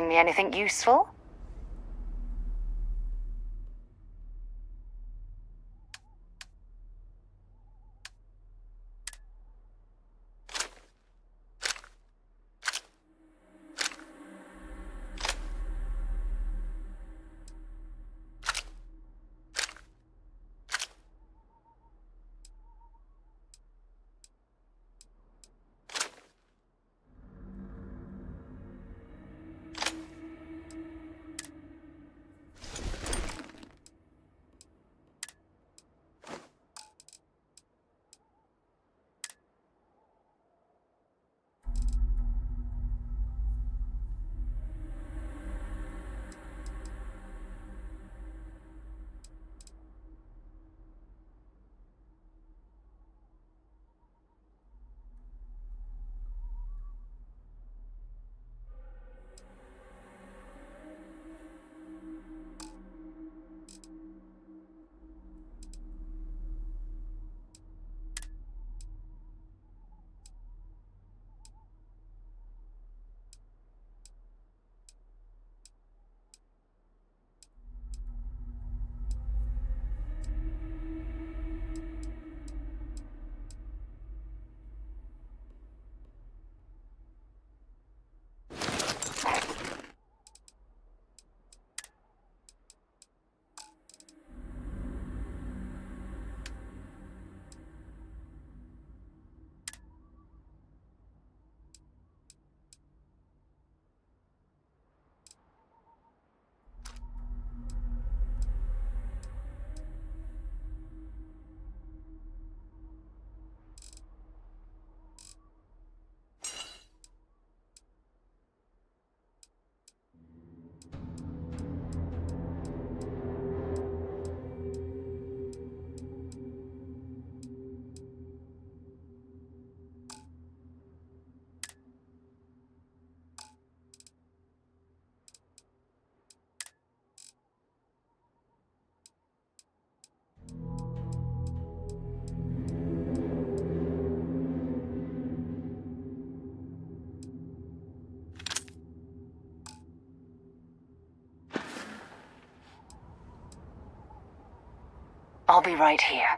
Bring me anything useful? I'll be right here.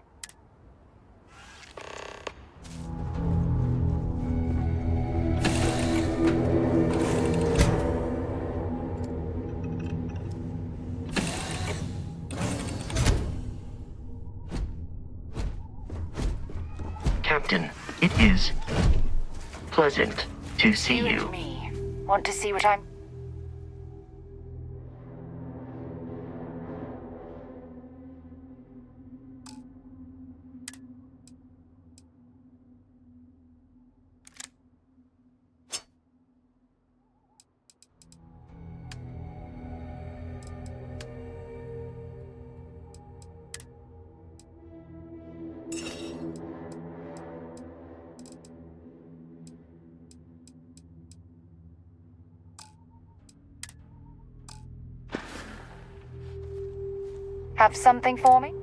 Captain, it is pleasant to see you. And me. Want to see what I'm... Have something for me?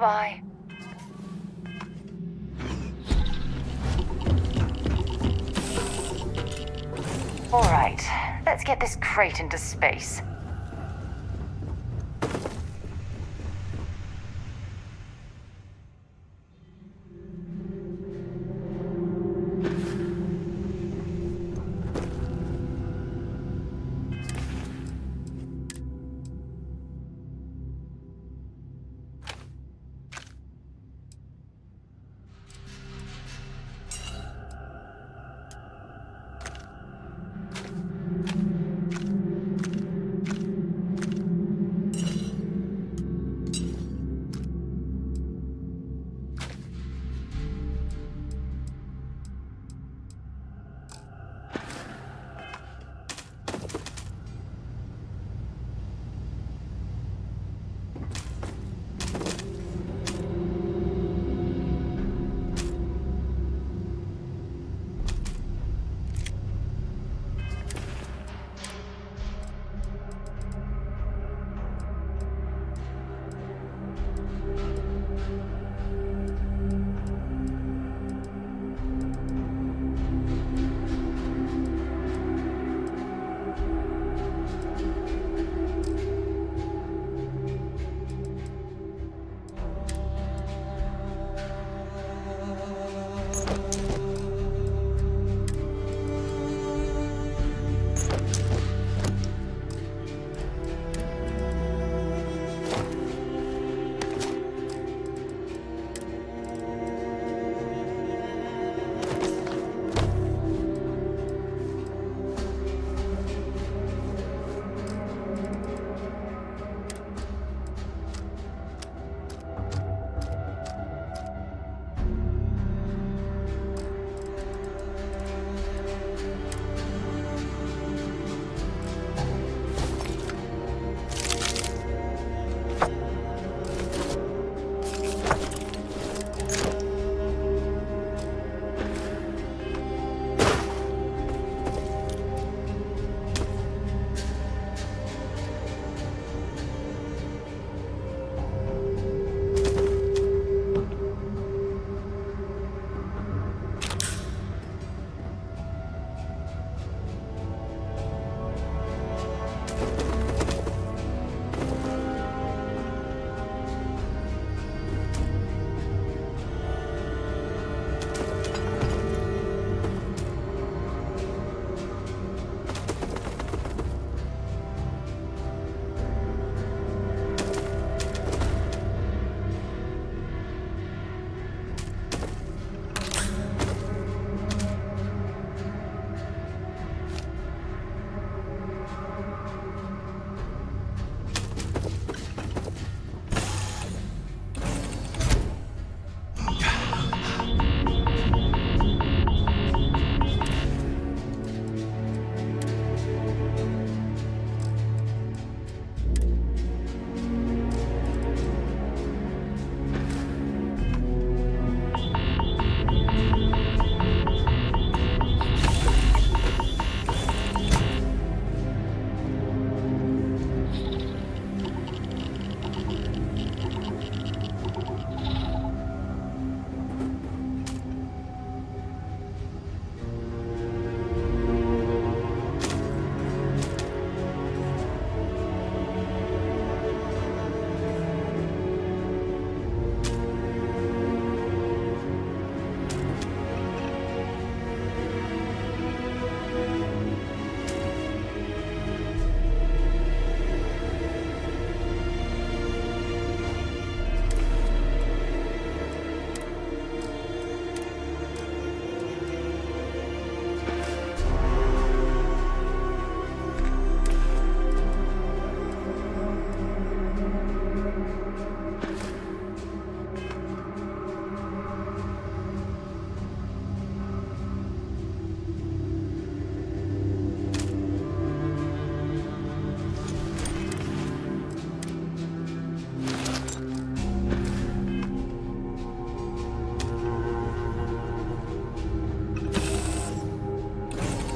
Bye-bye. All right, let's get this crate into space.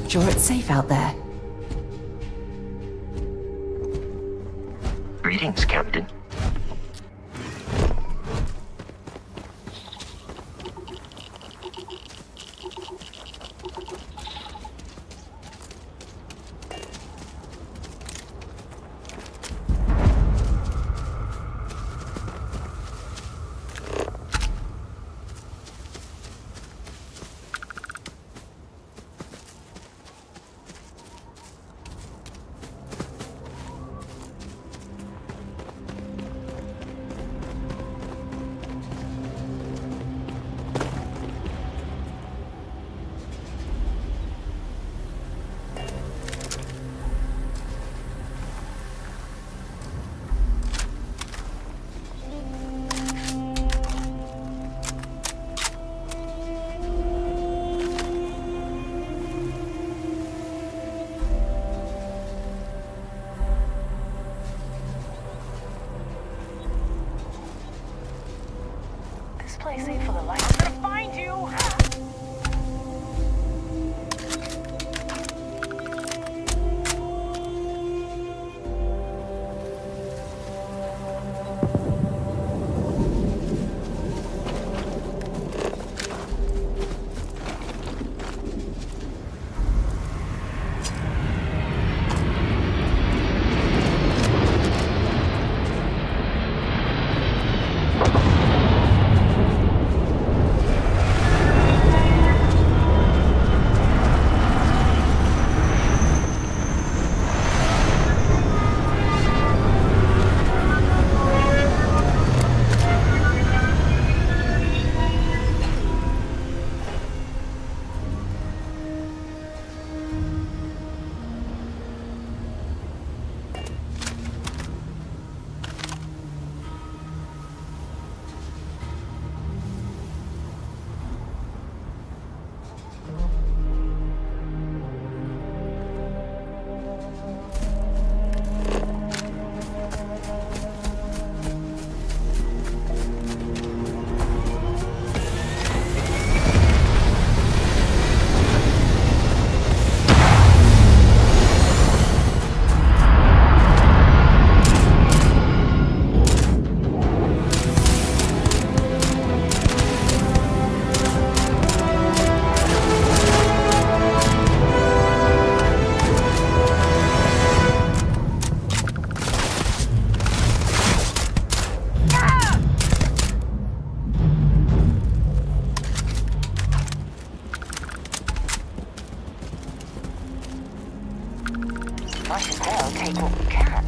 Sure it's safe out there? Greetings, Captain. Might as well take what we can.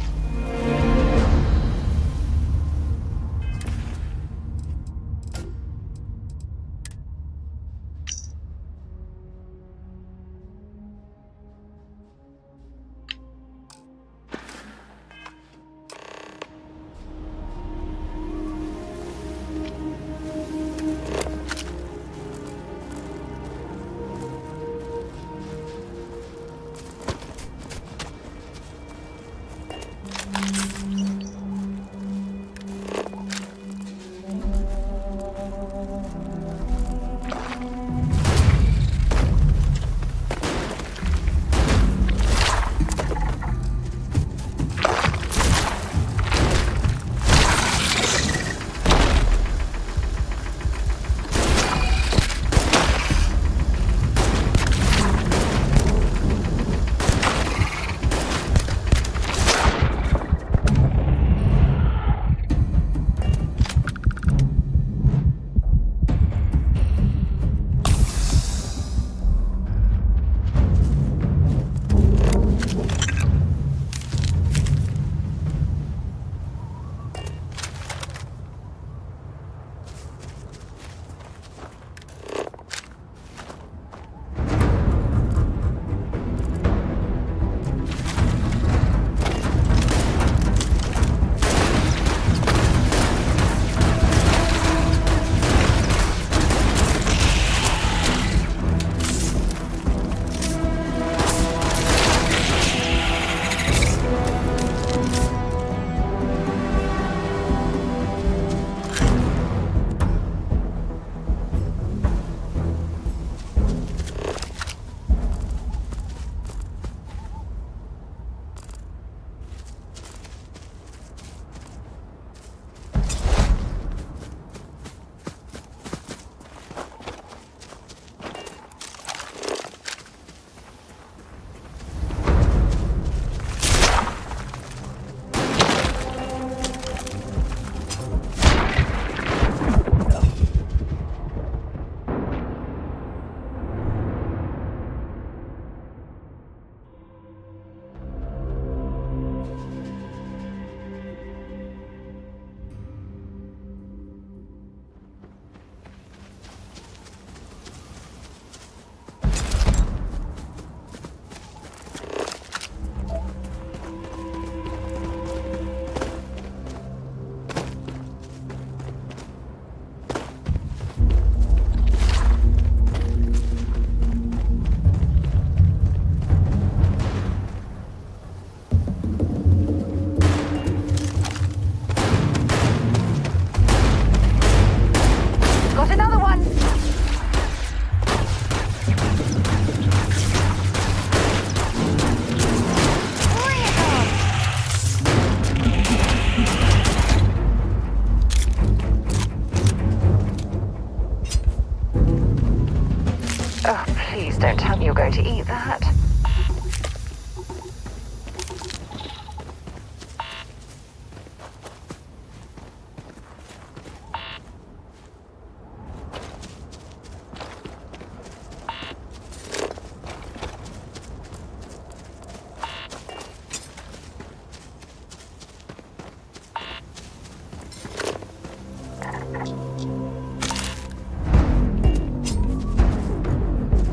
Oh, please don't tell me you're going to eat that.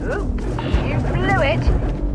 Oops, you blew it.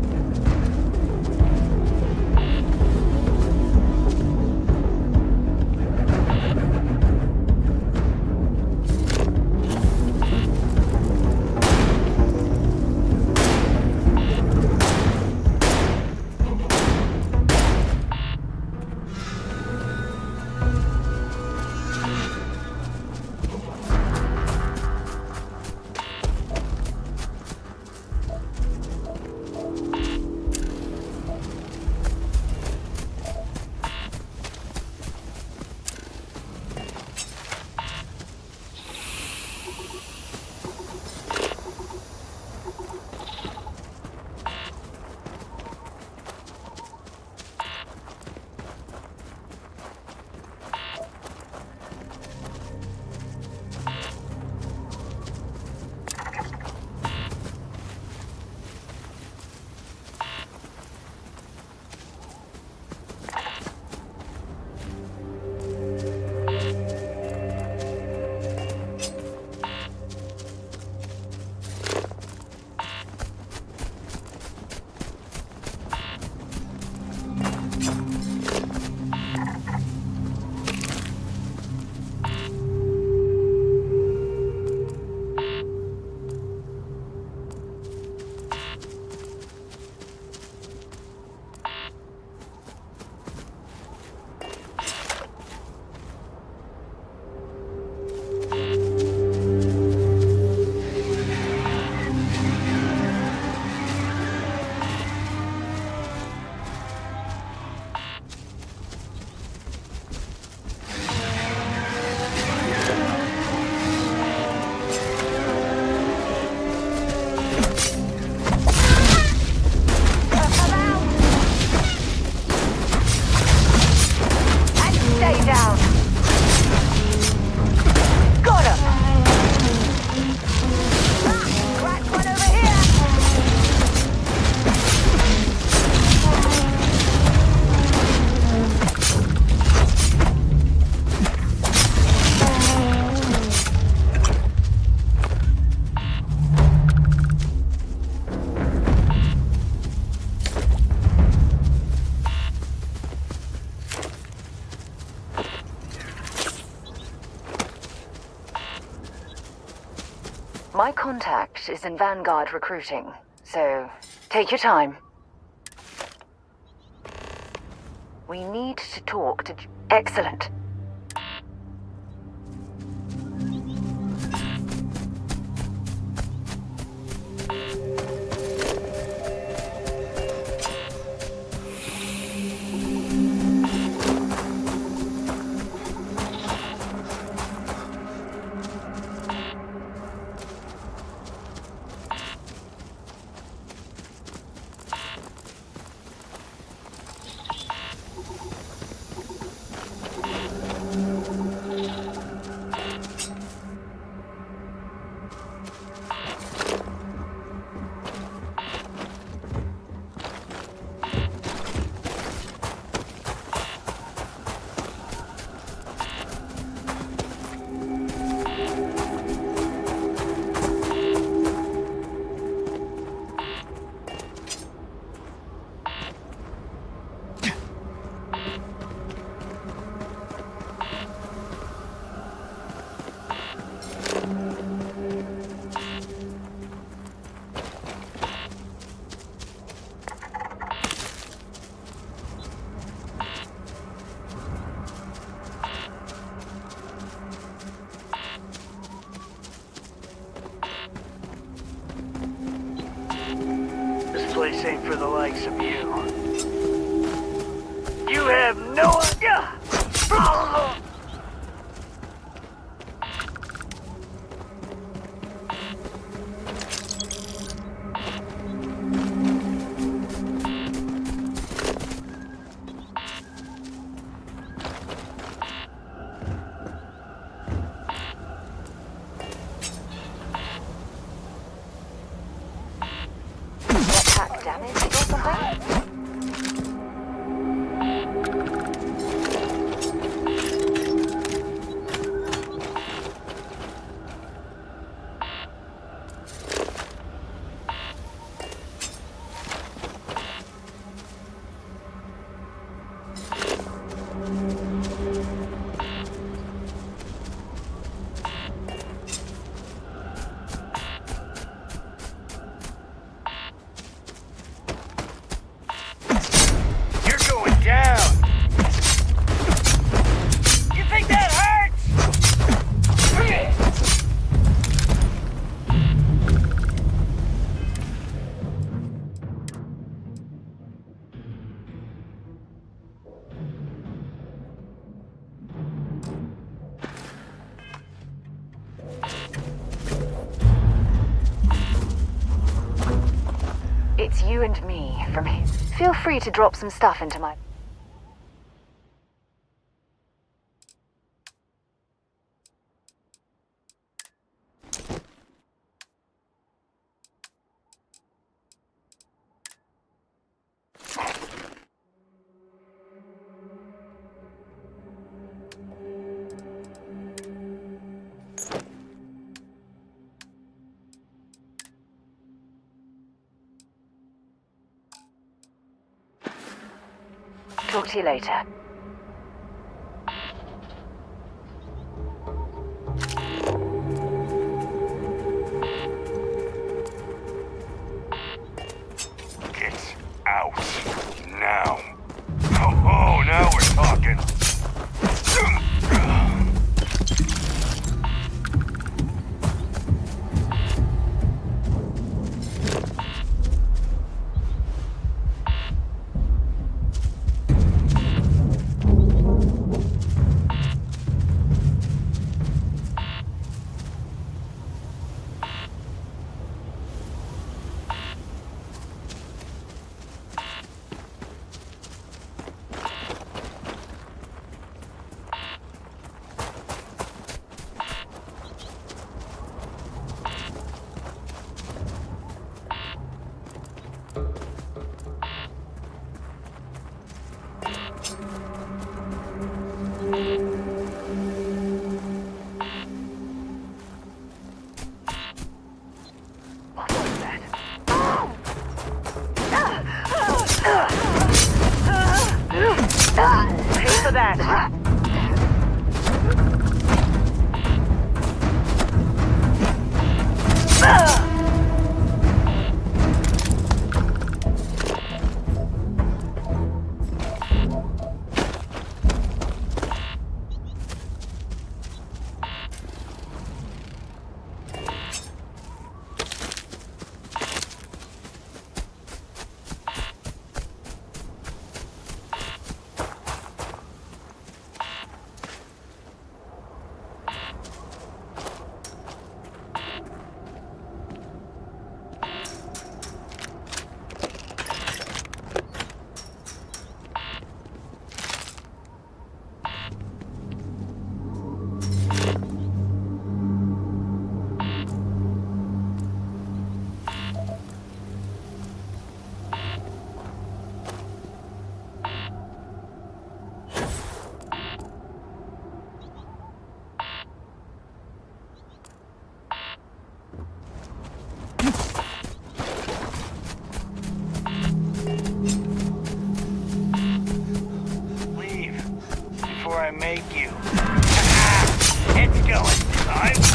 My contact is in Vanguard recruiting, so take your time. We need to talk to... Excellent. This ain't for the likes of you. You have no idea! Damage or something? It's you and me from here. Feel free to drop some stuff into my... Talk to you later. Get out now. Oh, now we're talking. I make you. It's going time.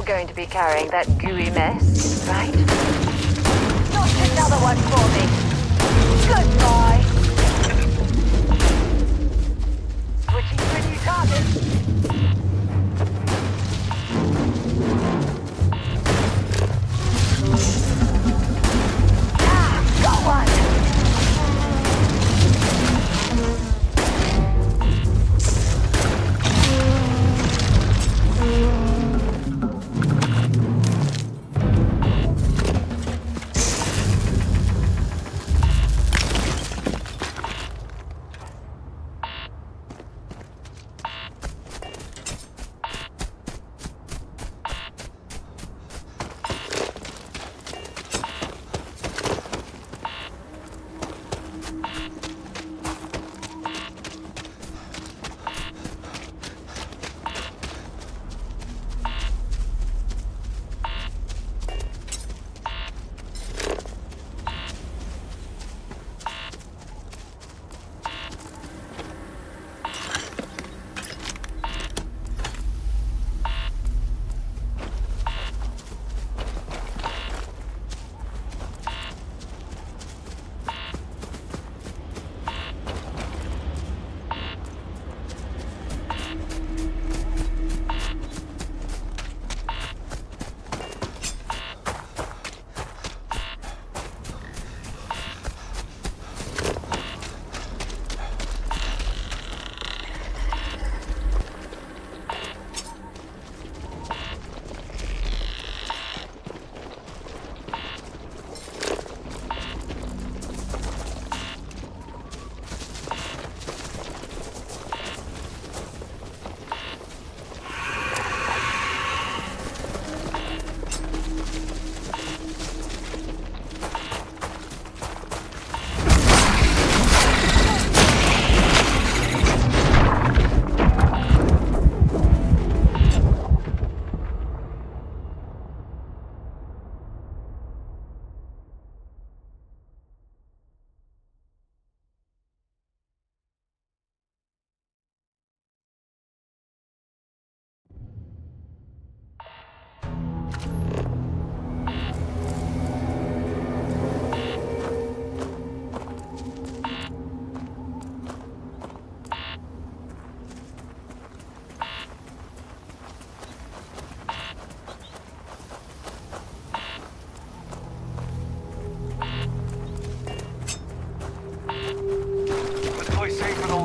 Going to be carrying that gooey mess, right? Not another one for me. Goodbye. Switching to a new target. Got one.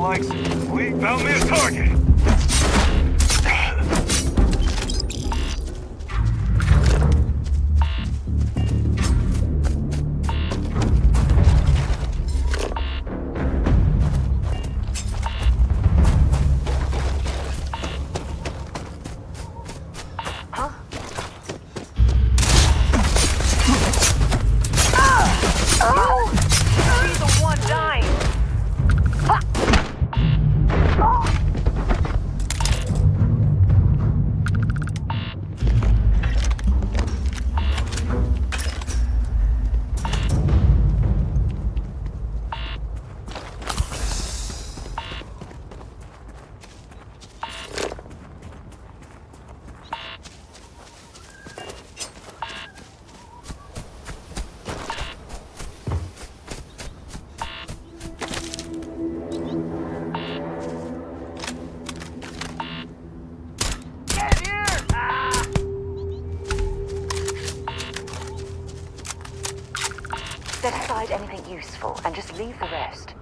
likes it. We found me a target. Set aside anything useful and just leave the rest.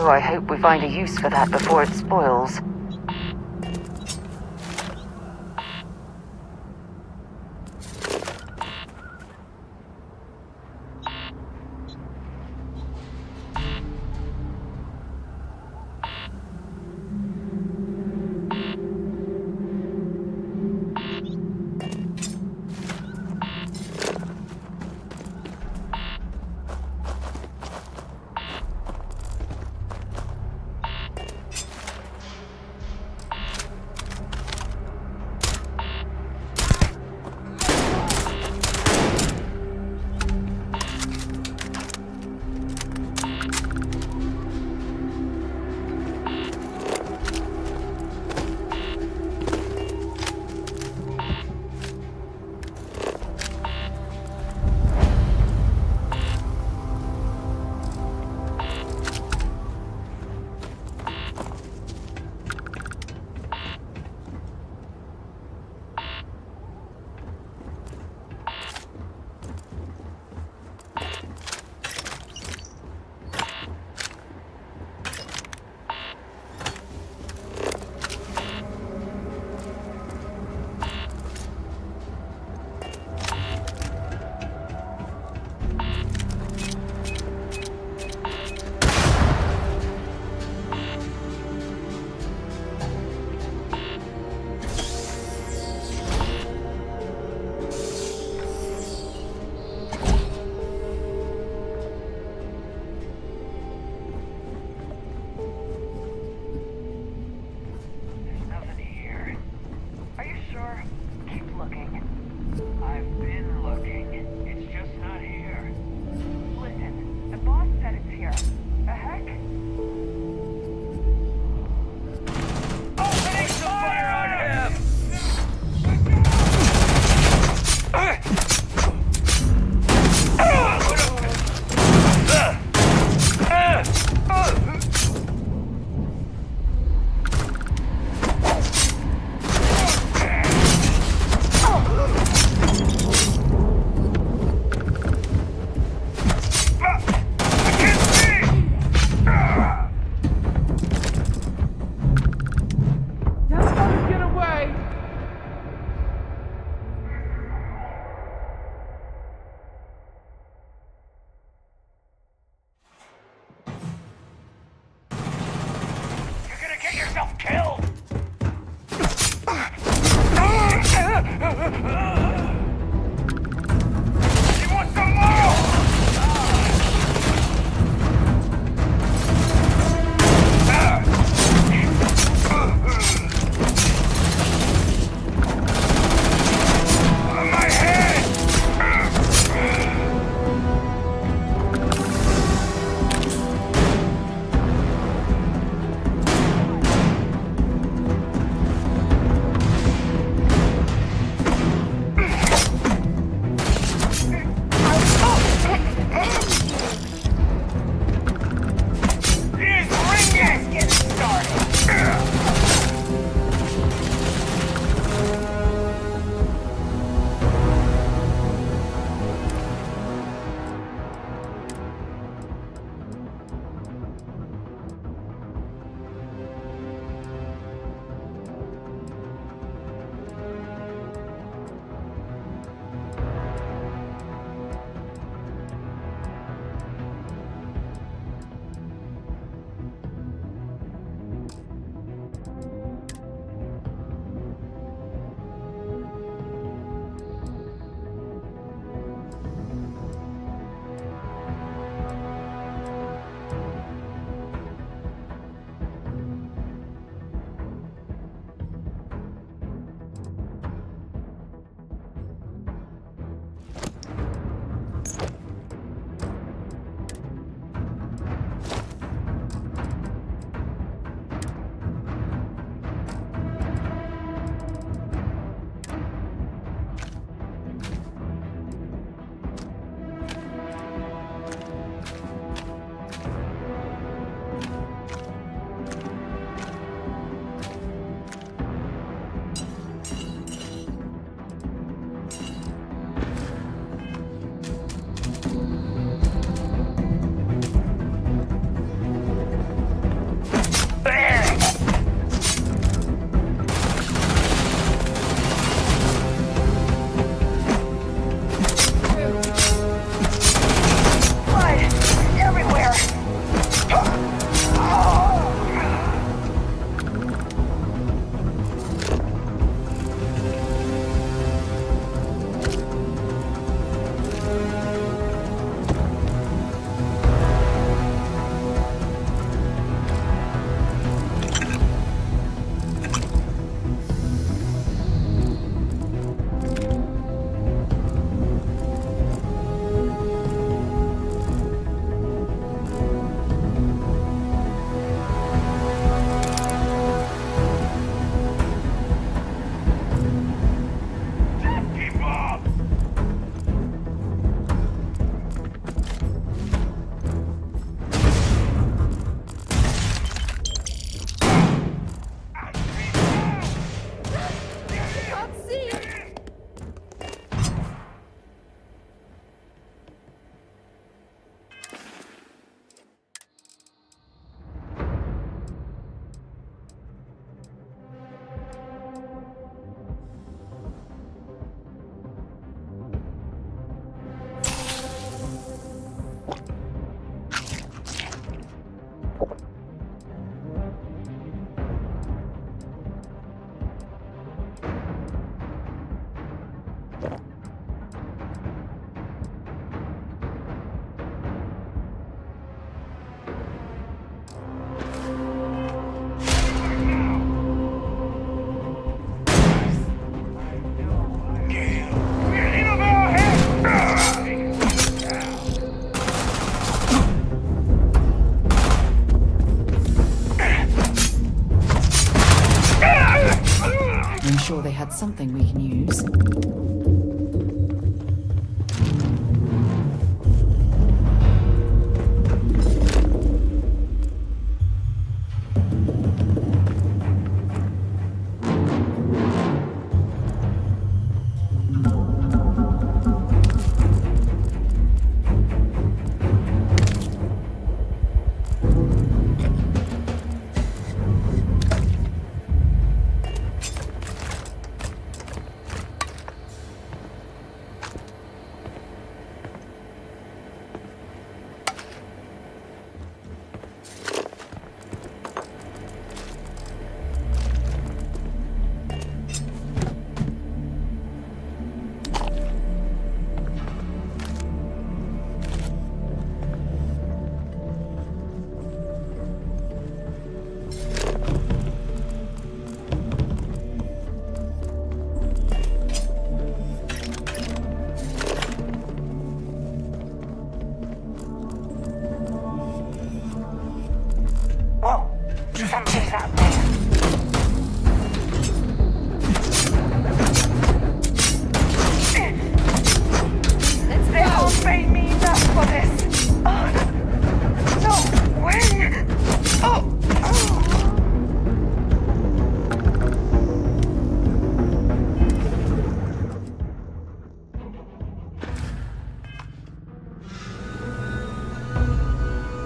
Oh, I hope we find a use for that before it spoils. killed! You want some more? My head!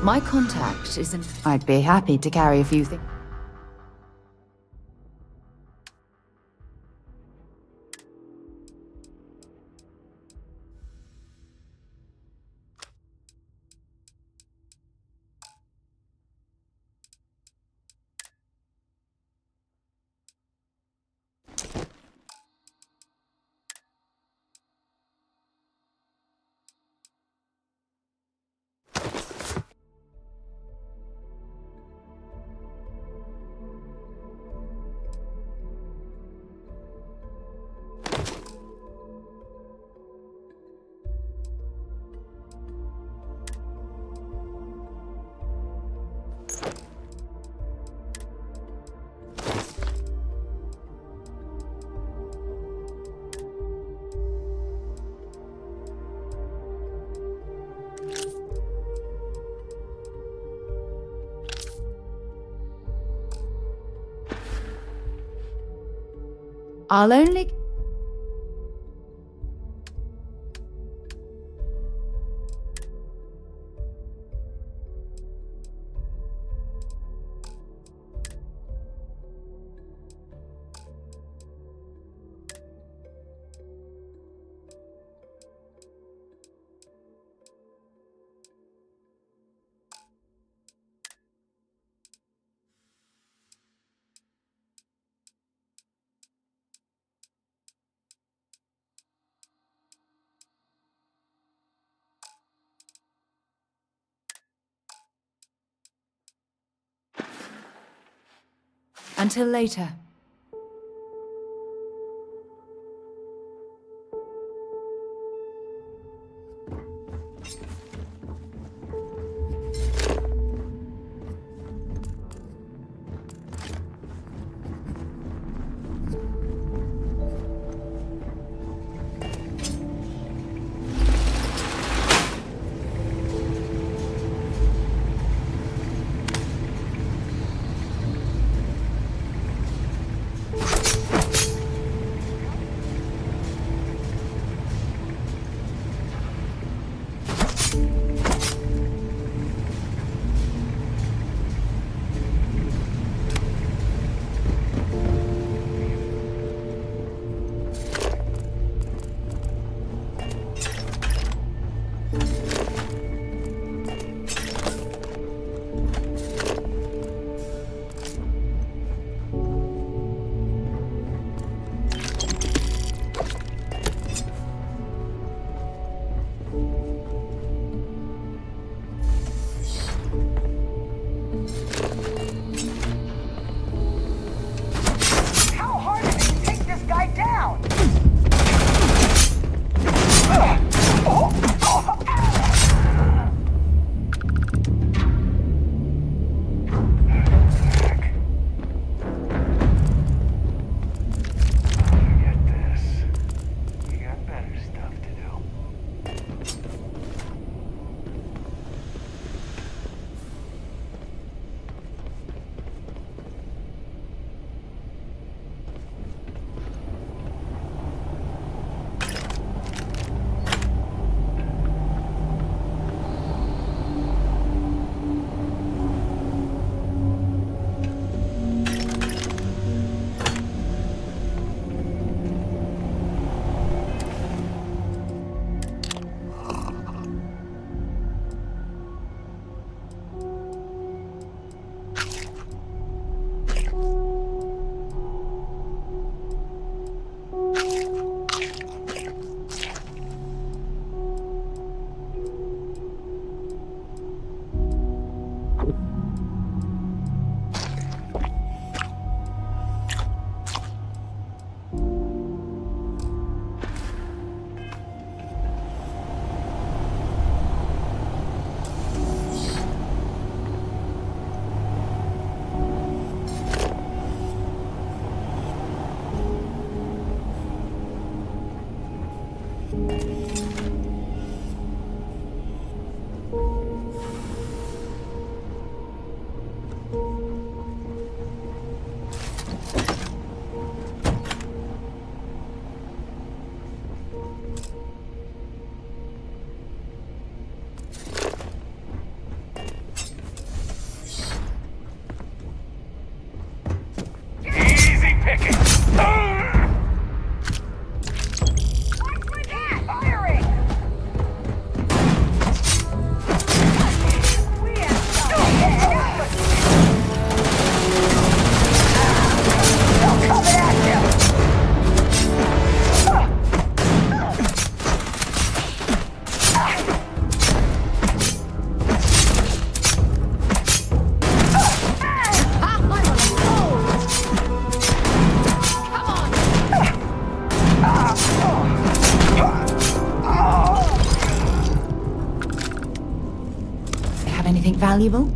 My contact isn't... I'd be happy to carry a few things. I'll only... Until later. valuable?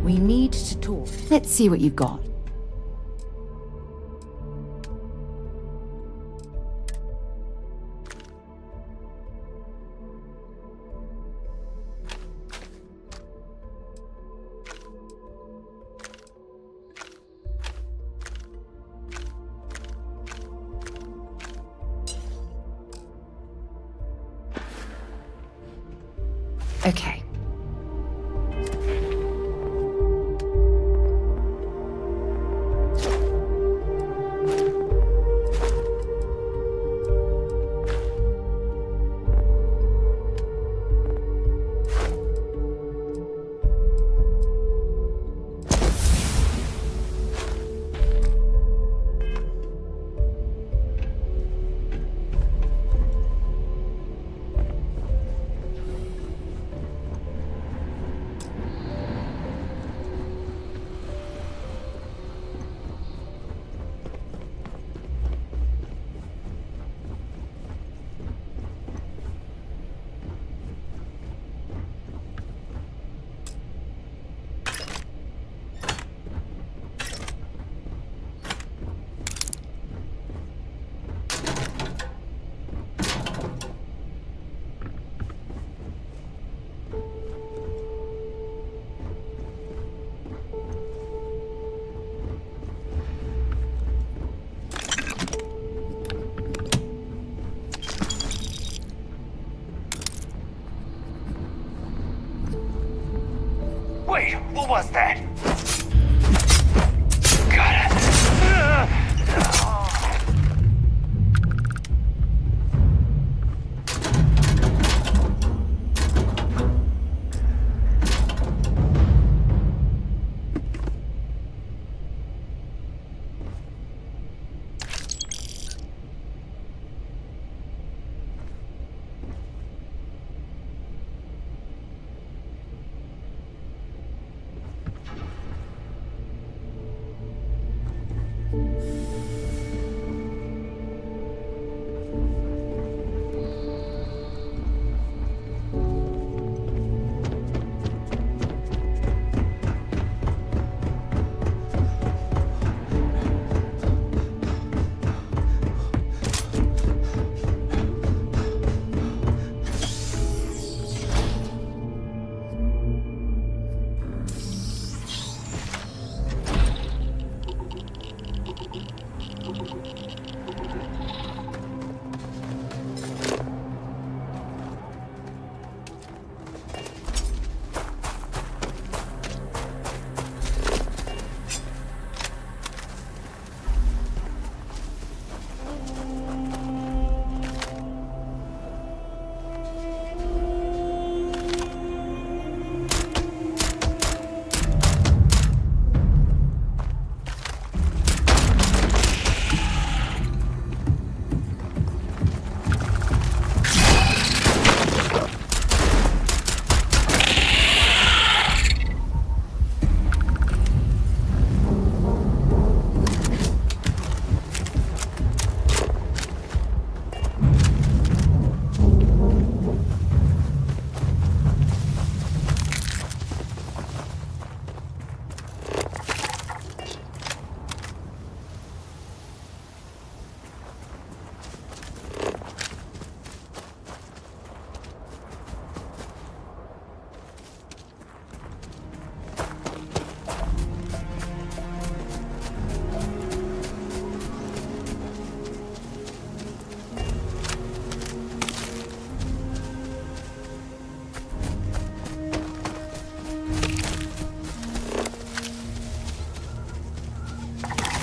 We need to talk. Let's see what you've got. Okay.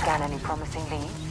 Scan any promising leads?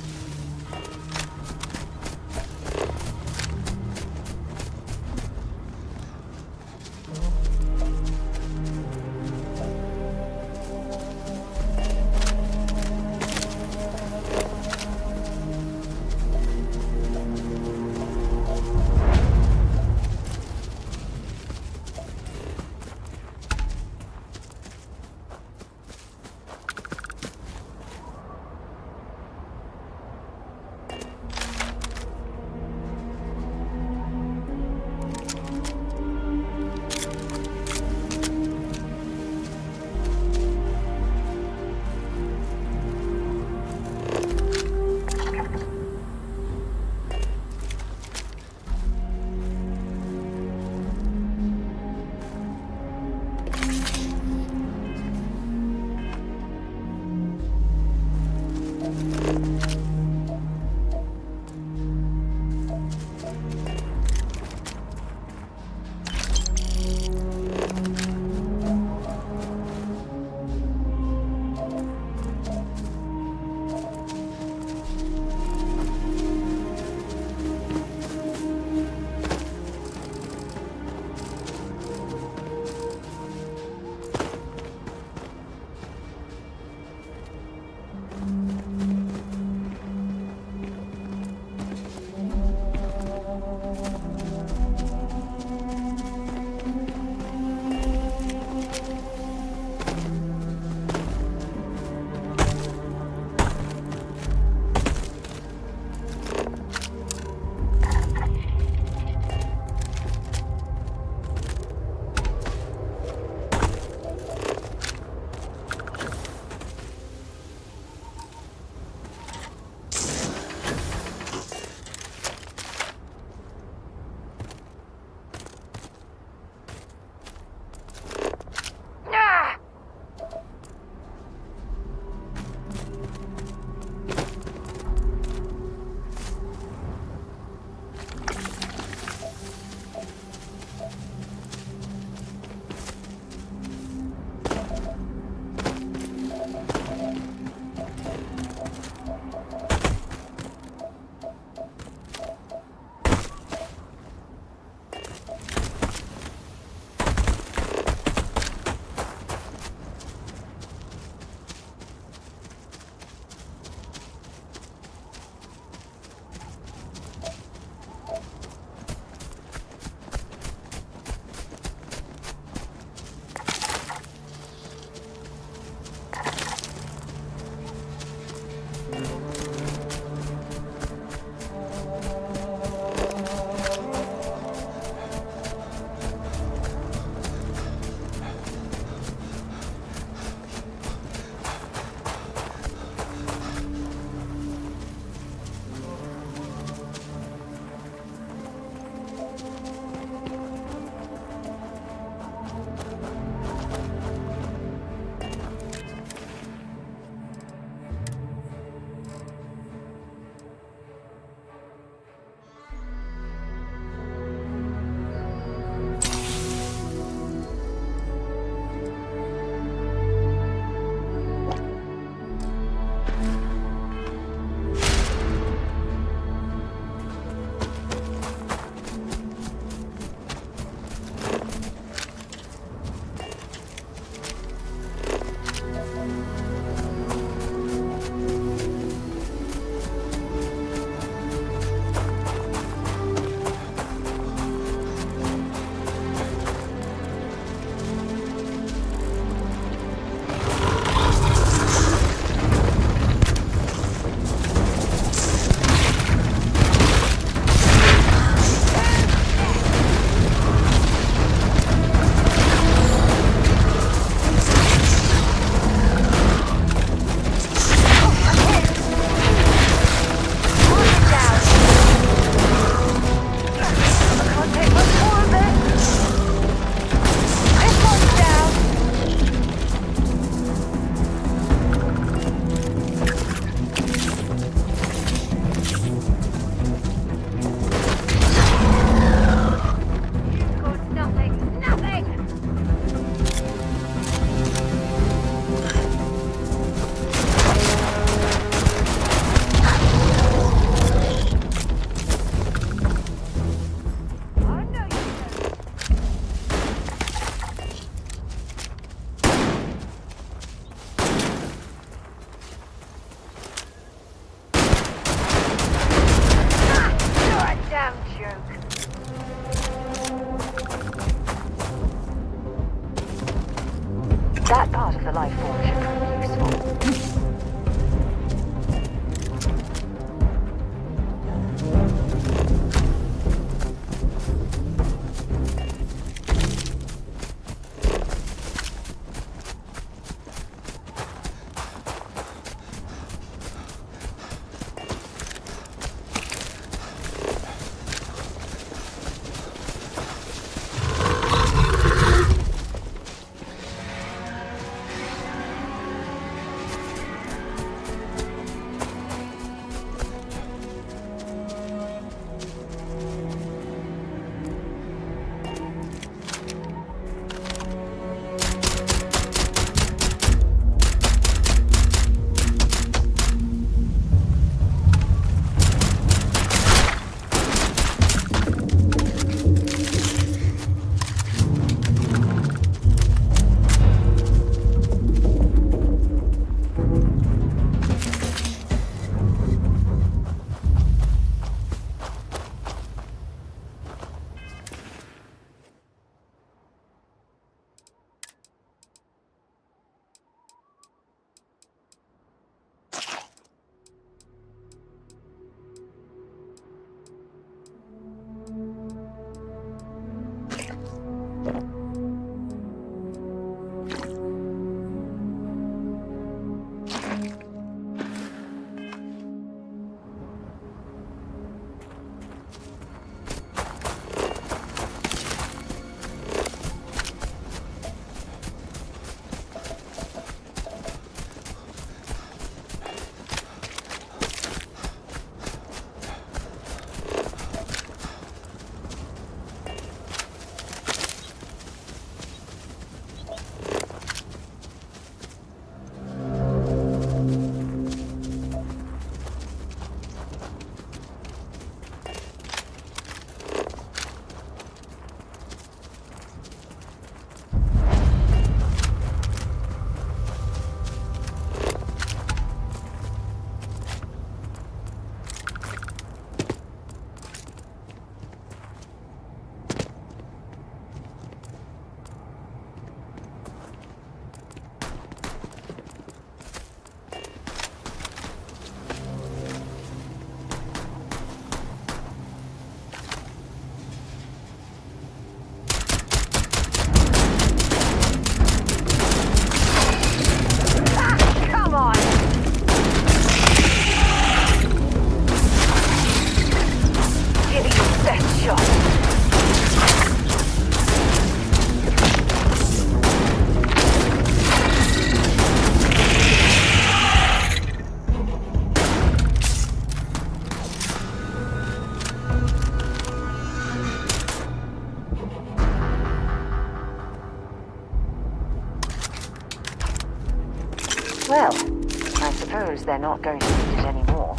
suppose they're not going to need it anymore.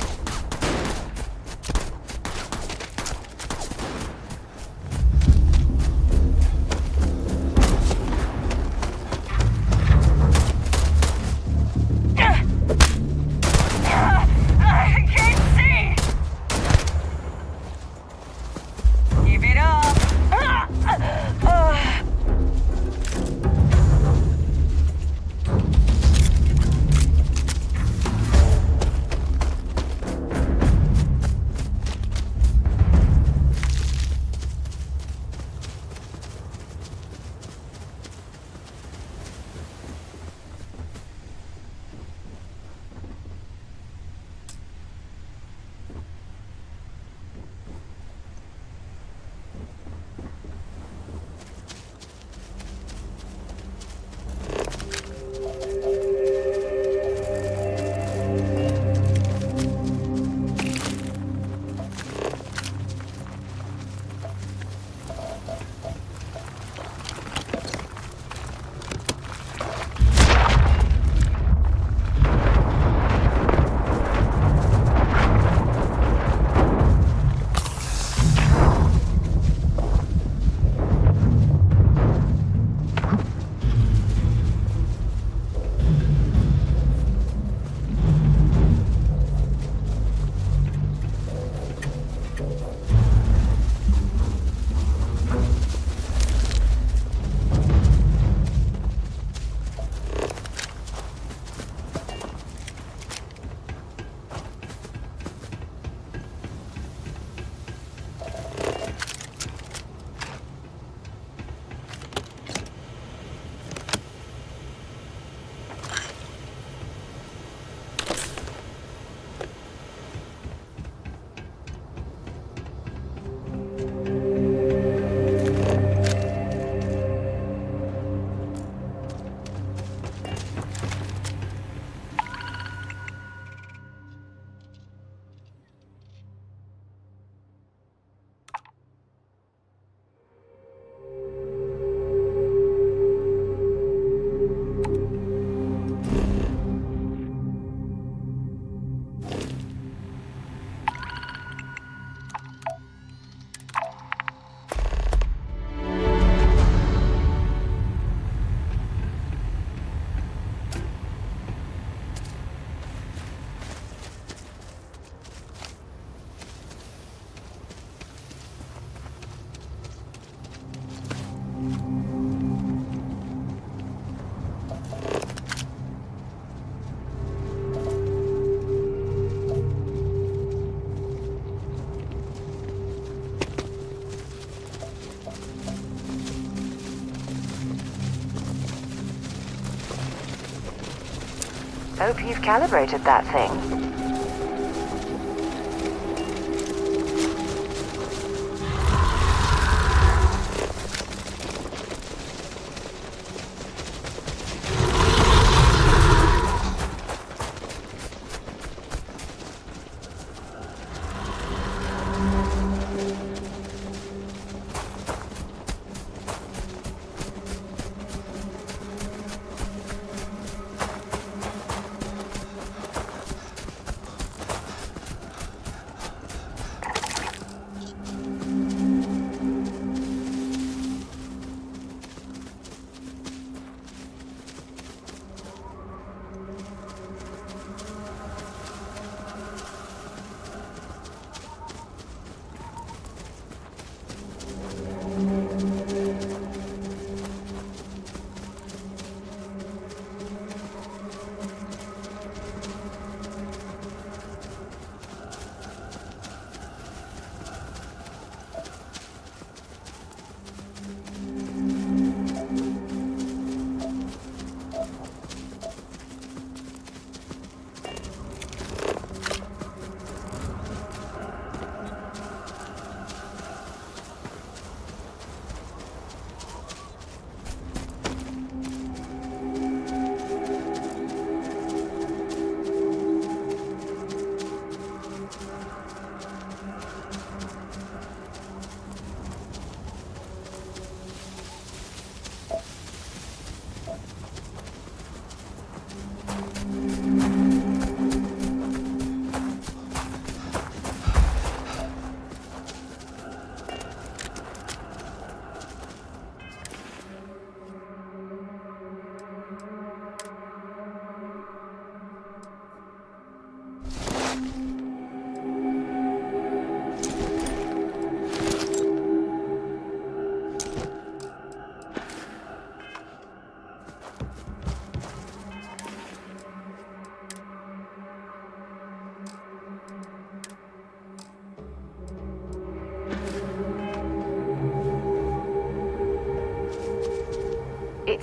I can't see! Give it up! Hope you've calibrated that thing.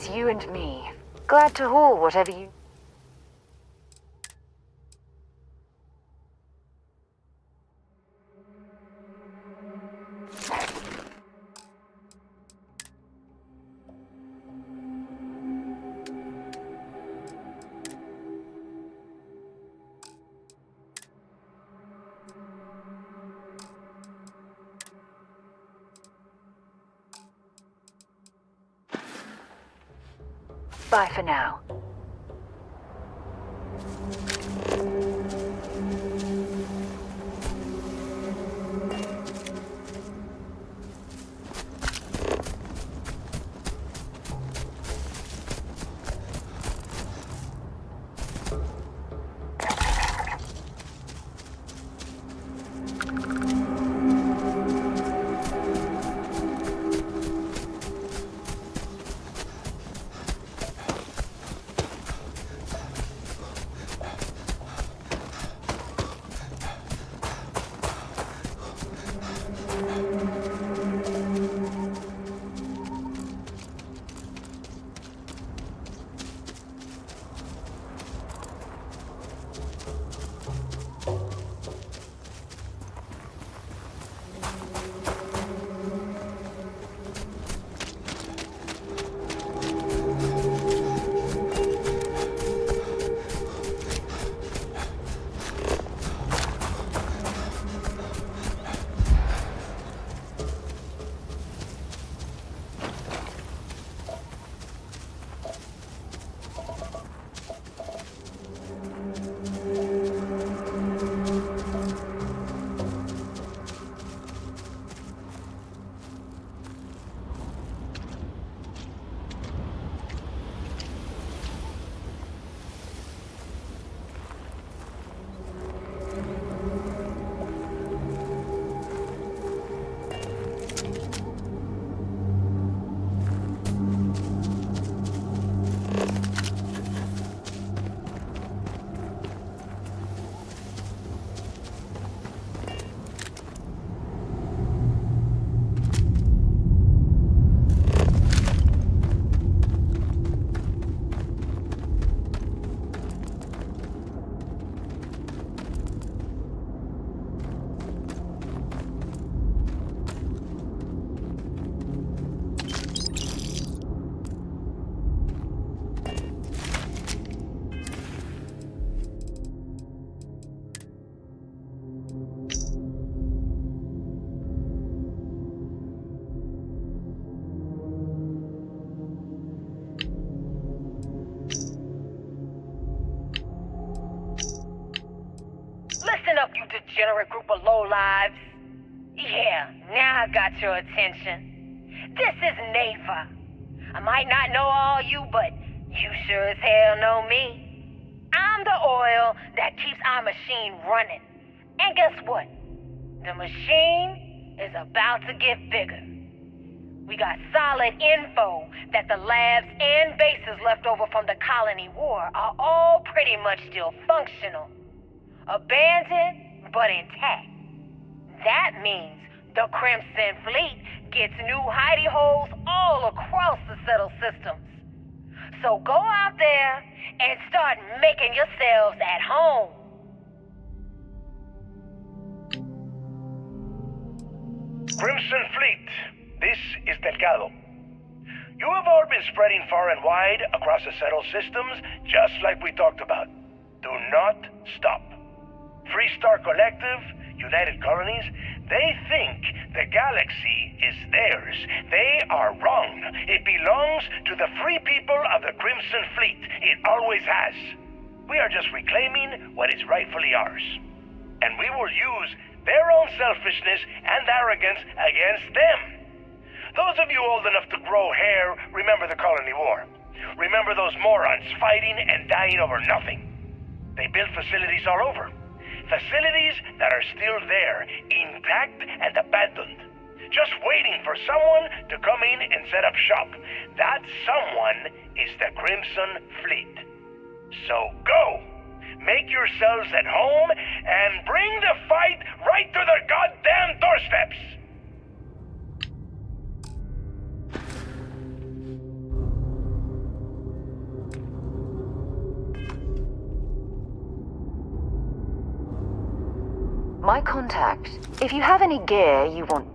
It's you and me. Glad to haul whatever you... Bye for now. Degenerate group of lowlives. Yeah, now I got your attention. This is Nafa. I might not know all you, but you sure as hell know me. I'm the oil that keeps our machine running. And guess what? The machine is about to get bigger. We got solid info that the labs and bases left over from the colony war are all pretty much still functional. Abandoned, but intact. That means the Crimson Fleet gets new hidey holes all across the settled systems. So go out there and start making yourselves at home. Crimson Fleet, this is Delgado. You have all been spreading far and wide across the settled systems, just like we talked about. Do not stop. Freestar Collective, United Colonies, they think the galaxy is theirs. They are wrong. It belongs to the free people of the Crimson Fleet. It always has. We are just reclaiming what is rightfully ours. And we will use their own selfishness and arrogance against them. Those of you old enough to grow hair remember the Colony War. Remember those morons fighting and dying over nothing. They built facilities all over. Facilities that are still there, intact and abandoned. Just waiting for someone to come in and set up shop. That someone is the Crimson Fleet. So go! Make yourselves at home and bring the fight right to their goddamn doorsteps! My contact. If you have any gear you want...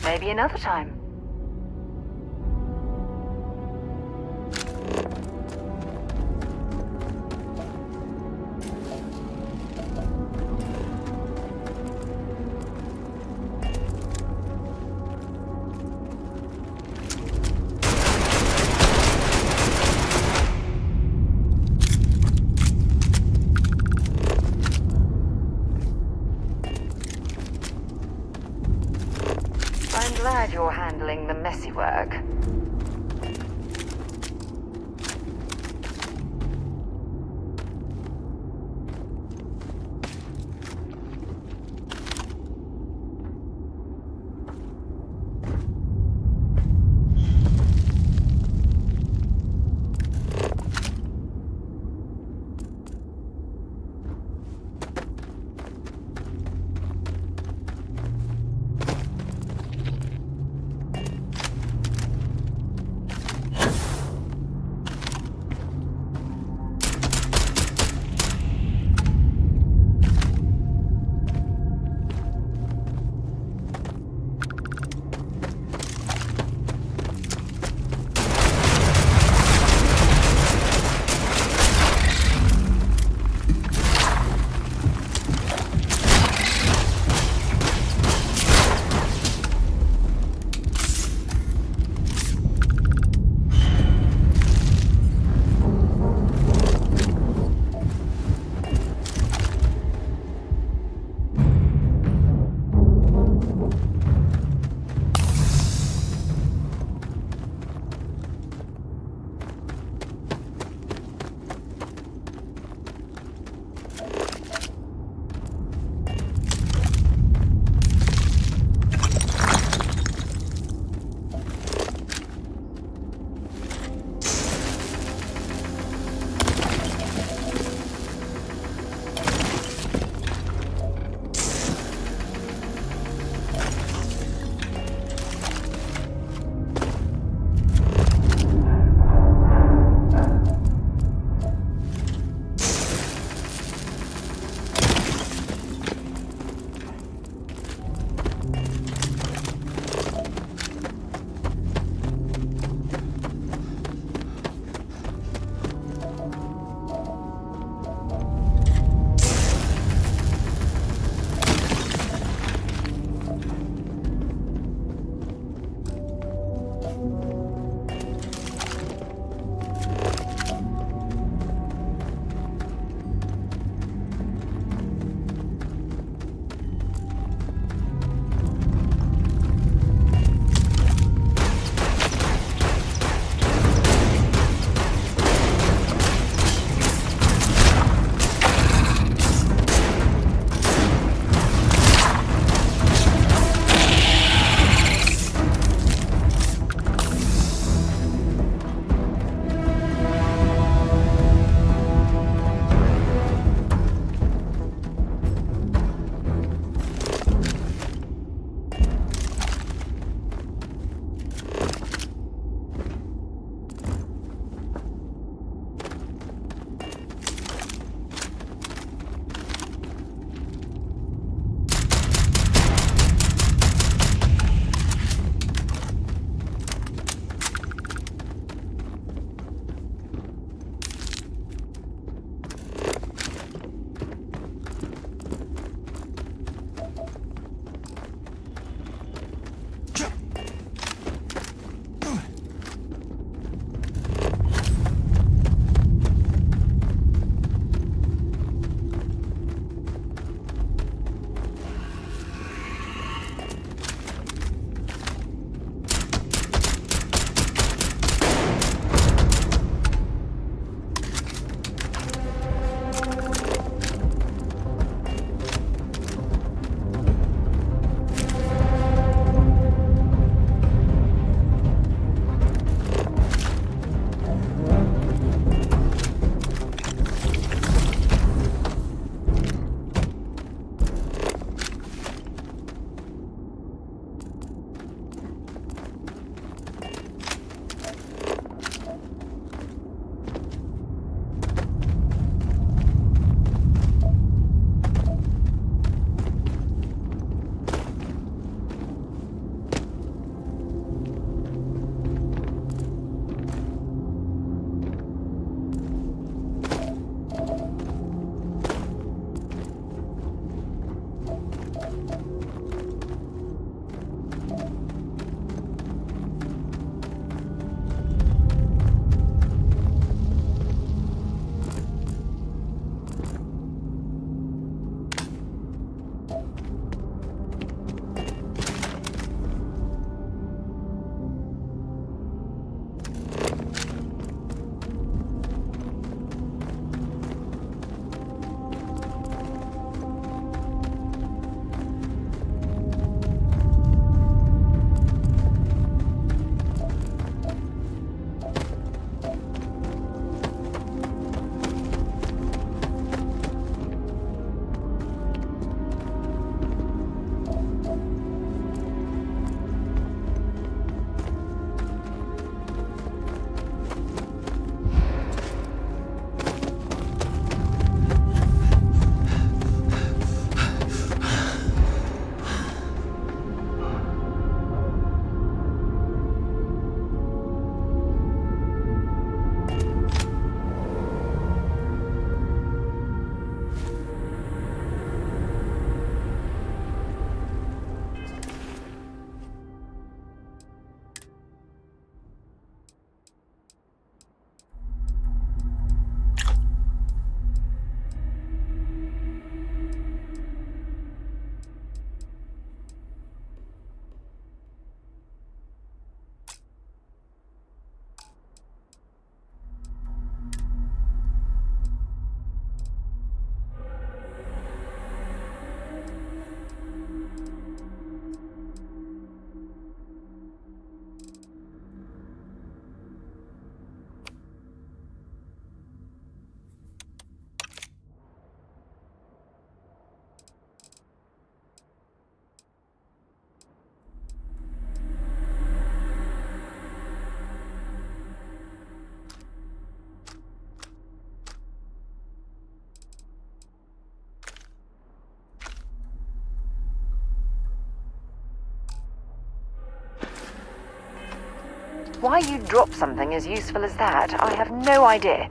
Maybe another time. I'm glad you're handling the messy work. Why you'd drop something as useful as that, I have no idea.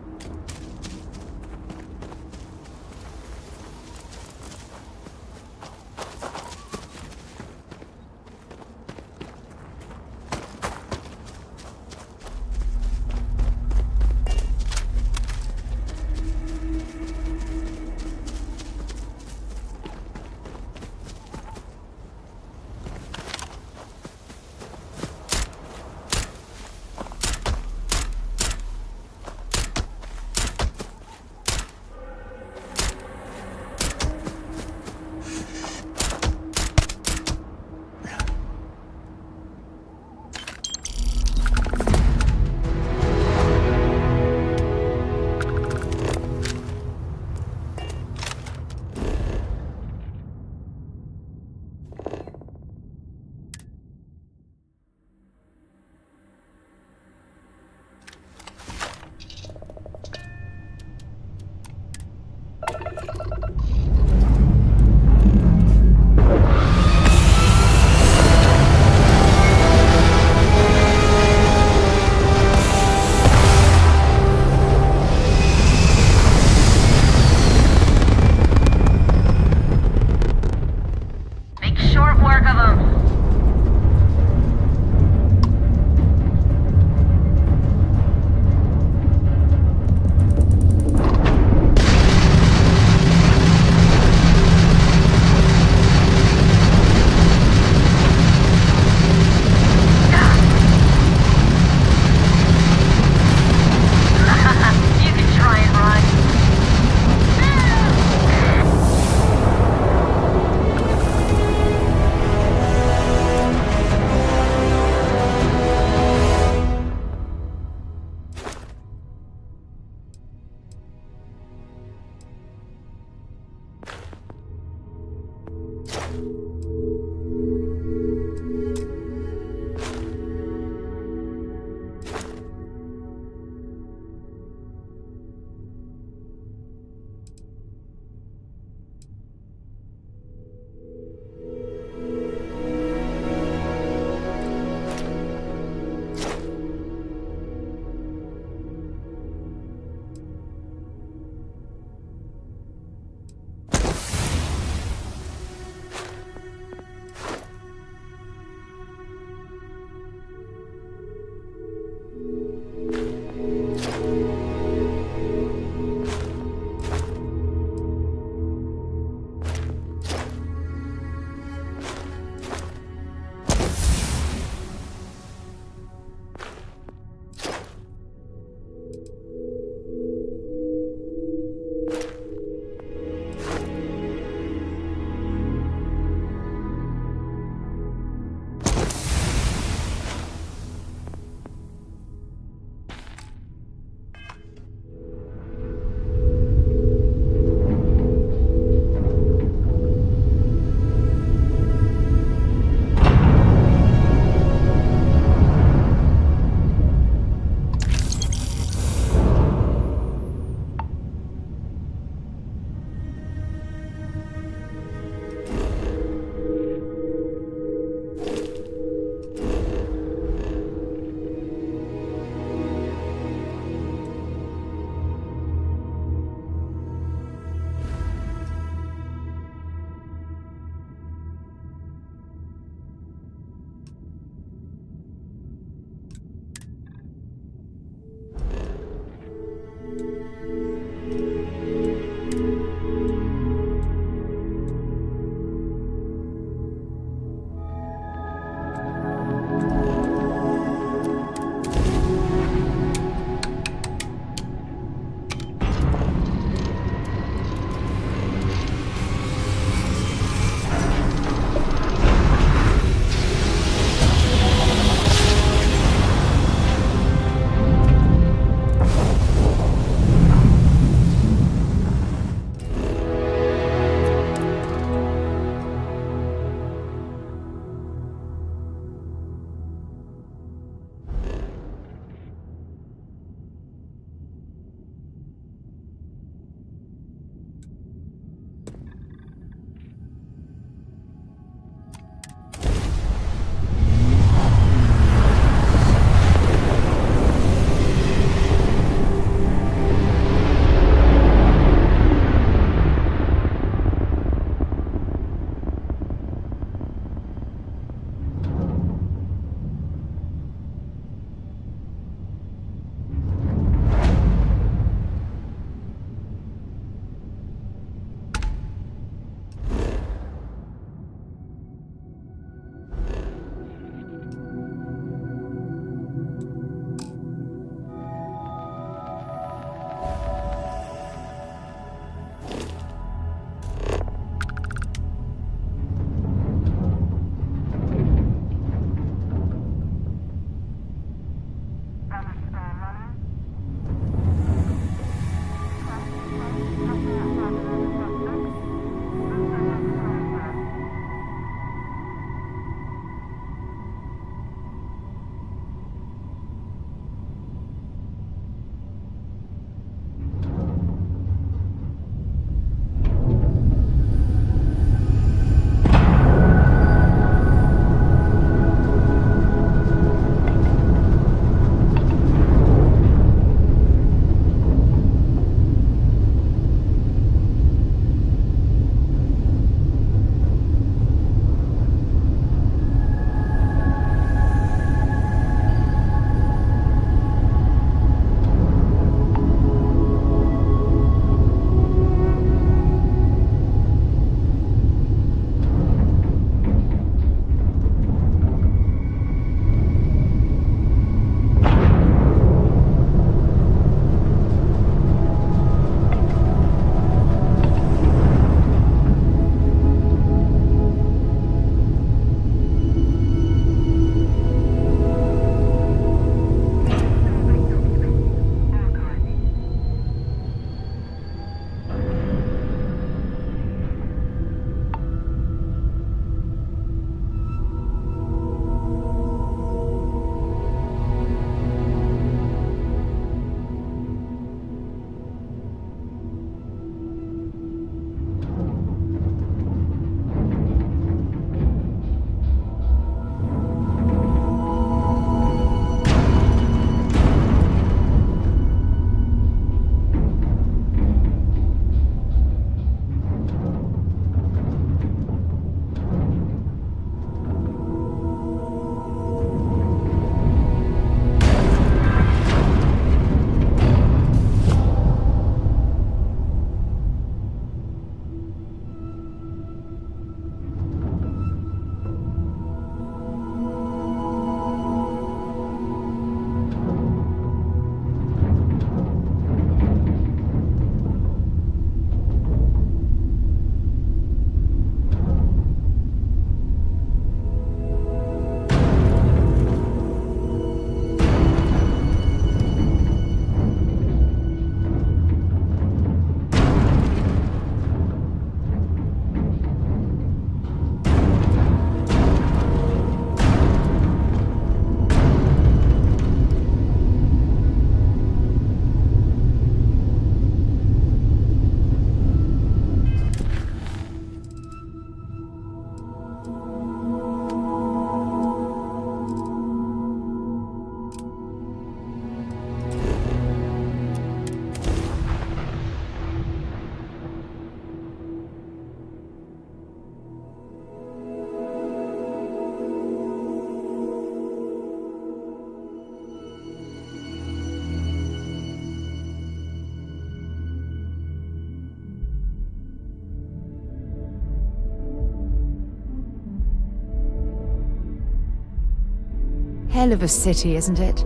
hell of a city, isn't it?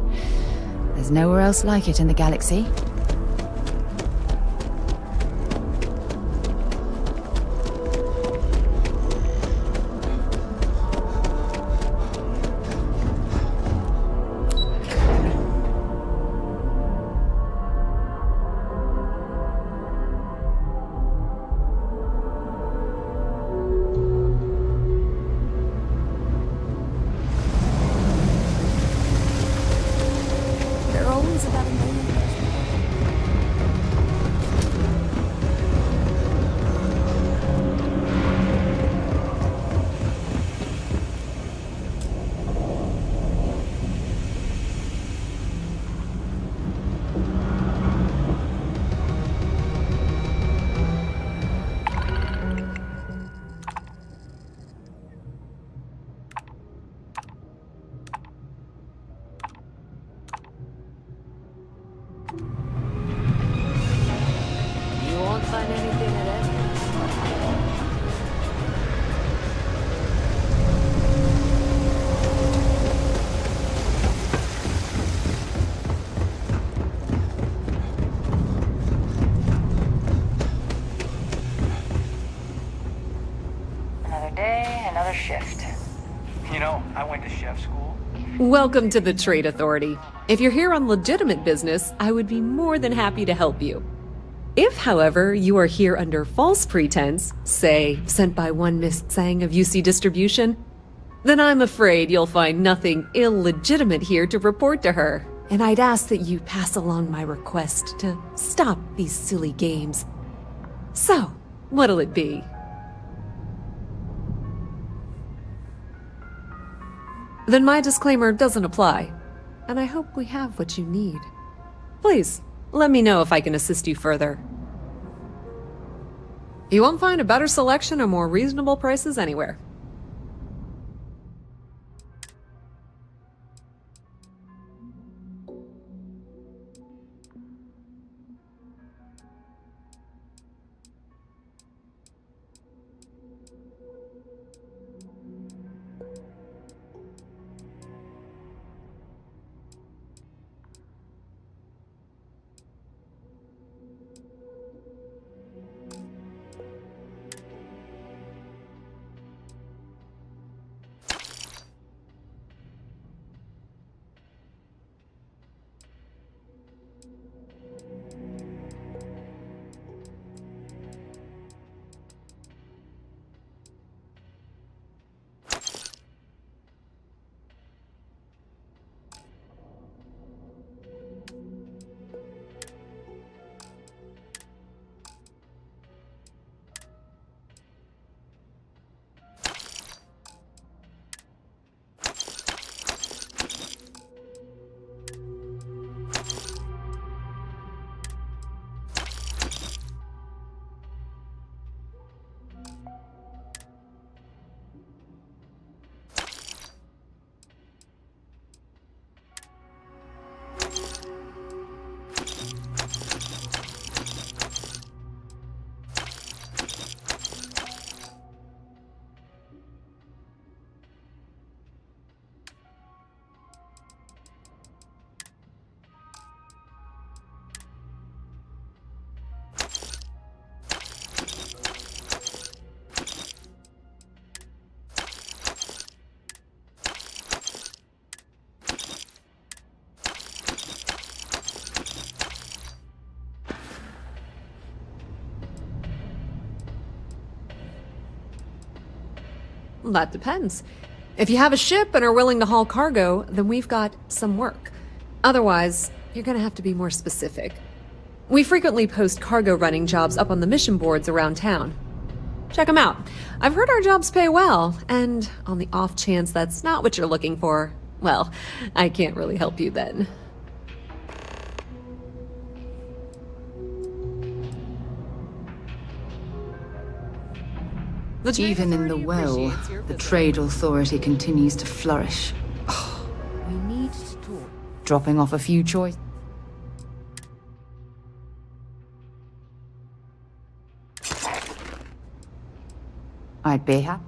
There's nowhere else like it in the galaxy. You won't find anything at Edmonds. Another day, another shift. You know, I went to chef school. Welcome to the Trade Authority. If you're here on legitimate business, I would be more than happy to help you. If, however, you are here under false pretense, say, sent by one Miss Tsang of UC Distribution, then I'm afraid you'll find nothing illegitimate here to report to her, and I'd ask that you pass along my request to stop these silly games. So, what'll it be? Then my disclaimer doesn't apply, and I hope we have what you need. Please, let me know if I can assist you further. You won't find a better selection or more reasonable prices anywhere. That depends. If you have a ship and are willing to haul cargo, then we've got some work. Otherwise, you're gonna have to be more specific. We frequently post cargo running jobs up on the mission boards around town. Check them out. I've heard our jobs pay well, and on the off chance that's not what you're looking for, well, I can't really help you then. Even in the well, the Trade Authority continues to flourish. We need to talk. Dropping off a few choice. I'd be happy.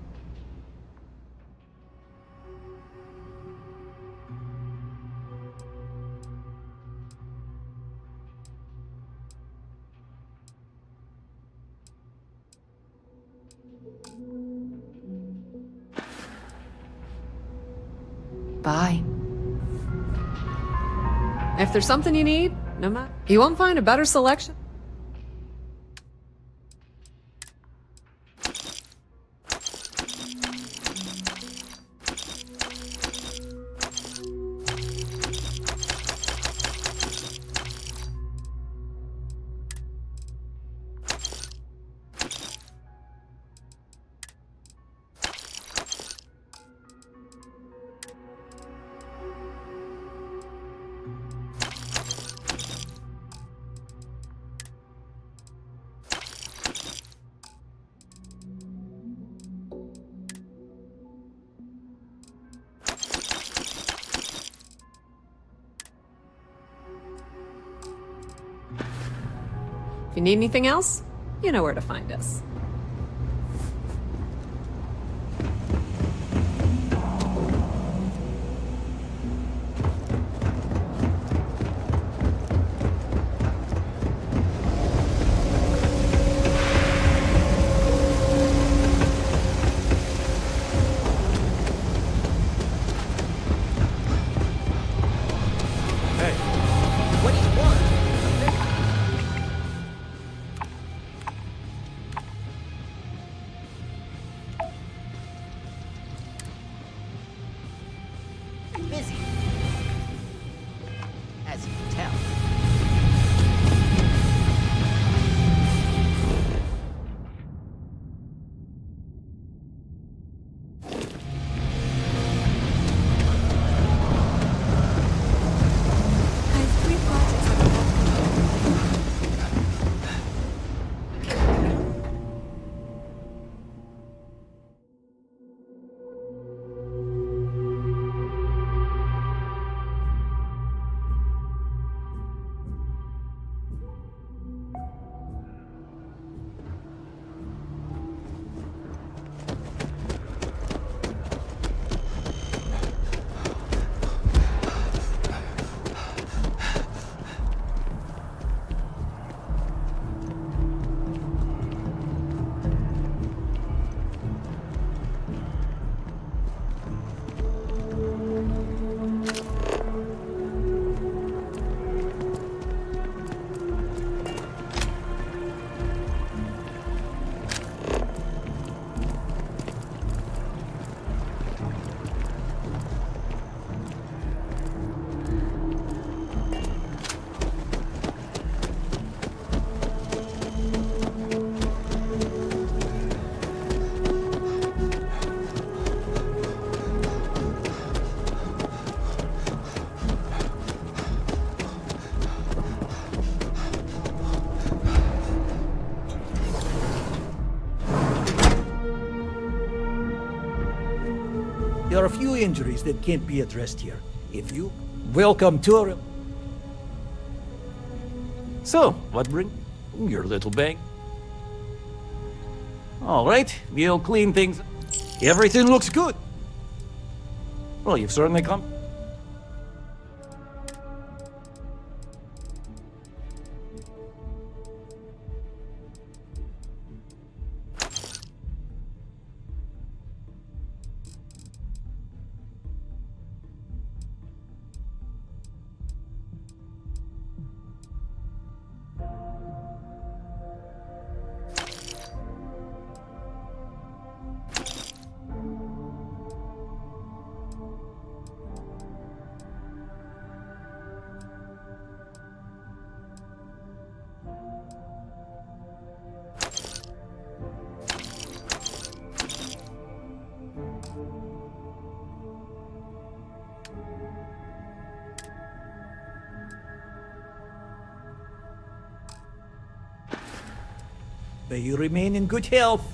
Bye. If there's something you need, no matter, you won't find a better selection. If you need anything else, you know where to find us. Busy. As you can tell. There are a few injuries that can't be addressed here. If you... Welcome to... So, what bring your little bag? All right, we'll clean things. Everything looks good. Well, you've certainly come. May you remain in good health.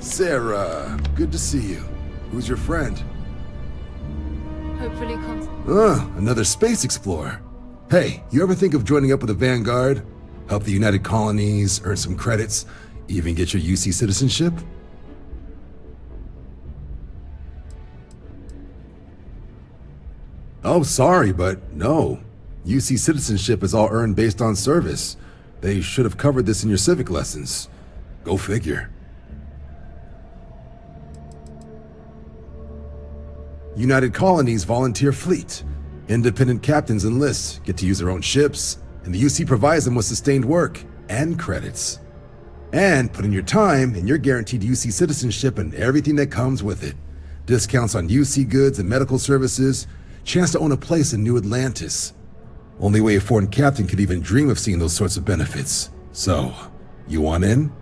Sarah, good to see you. Who's your friend? Hopefully Another space explorer. Hey, you ever think of joining up with the Vanguard? Help the United Colonies, earn some credits, even get your UC citizenship? Oh, sorry, but no. UC citizenship is all earned based on service. They should have covered this in your civic lessons. Go figure. United Colonies Volunteer Fleet. Independent captains enlist, get to use their own ships, and the UC provides them with sustained work and credits. And put in your time, and you're guaranteed UC citizenship and everything that comes with it. Discounts on UC goods and medical services, chance to own a place in New Atlantis. Only way a foreign captain could even dream of seeing those sorts of benefits. So, you want in?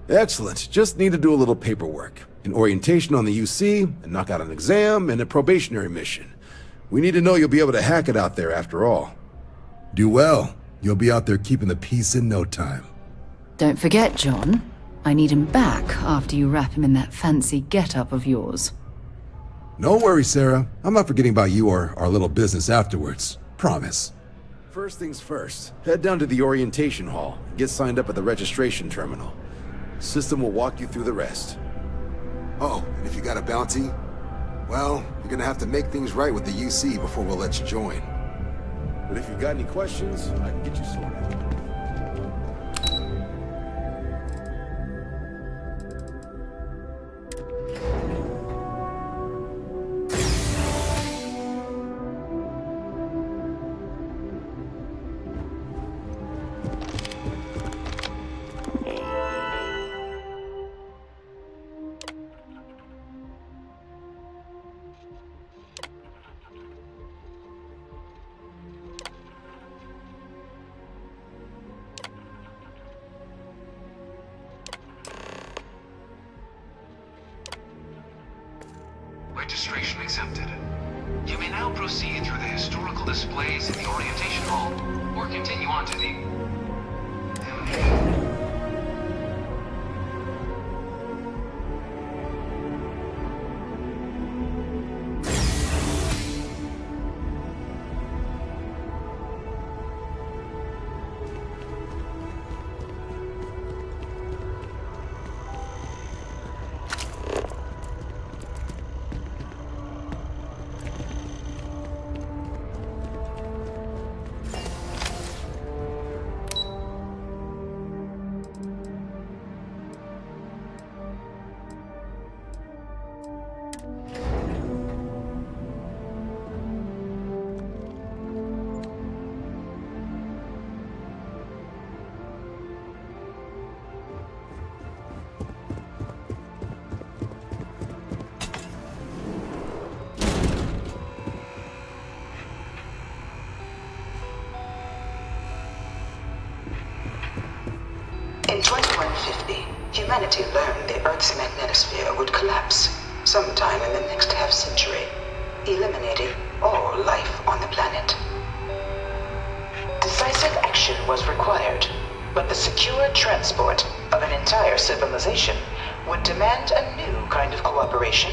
Excellent. Just need to do a little paperwork. An orientation on the UC, and knock out an exam, and a probationary mission. We need to know you'll be able to hack it out there after all. Do well. You'll be out there keeping the peace in no time. Don't forget, John. I need him back after you wrap him in that fancy get-up of yours. No worries, Sarah. I'm not forgetting about you or our little business afterwards. Promise. First things first, head down to the orientation hall and get signed up at the registration terminal. System will walk you through the rest. Oh, and if you got a bounty, well, you're gonna have to make things right with the UC before we'll let you join. But if you've got any questions, I can get you sorted. Registration accepted. You may now proceed through the historical displays in the orientation hall, or continue on to the... In 2150, humanity learned the Earth's magnetosphere would collapse sometime in the next half-century, eliminating all life on the planet. Decisive action was required, but the secure transport of an entire civilization would demand a new kind of cooperation,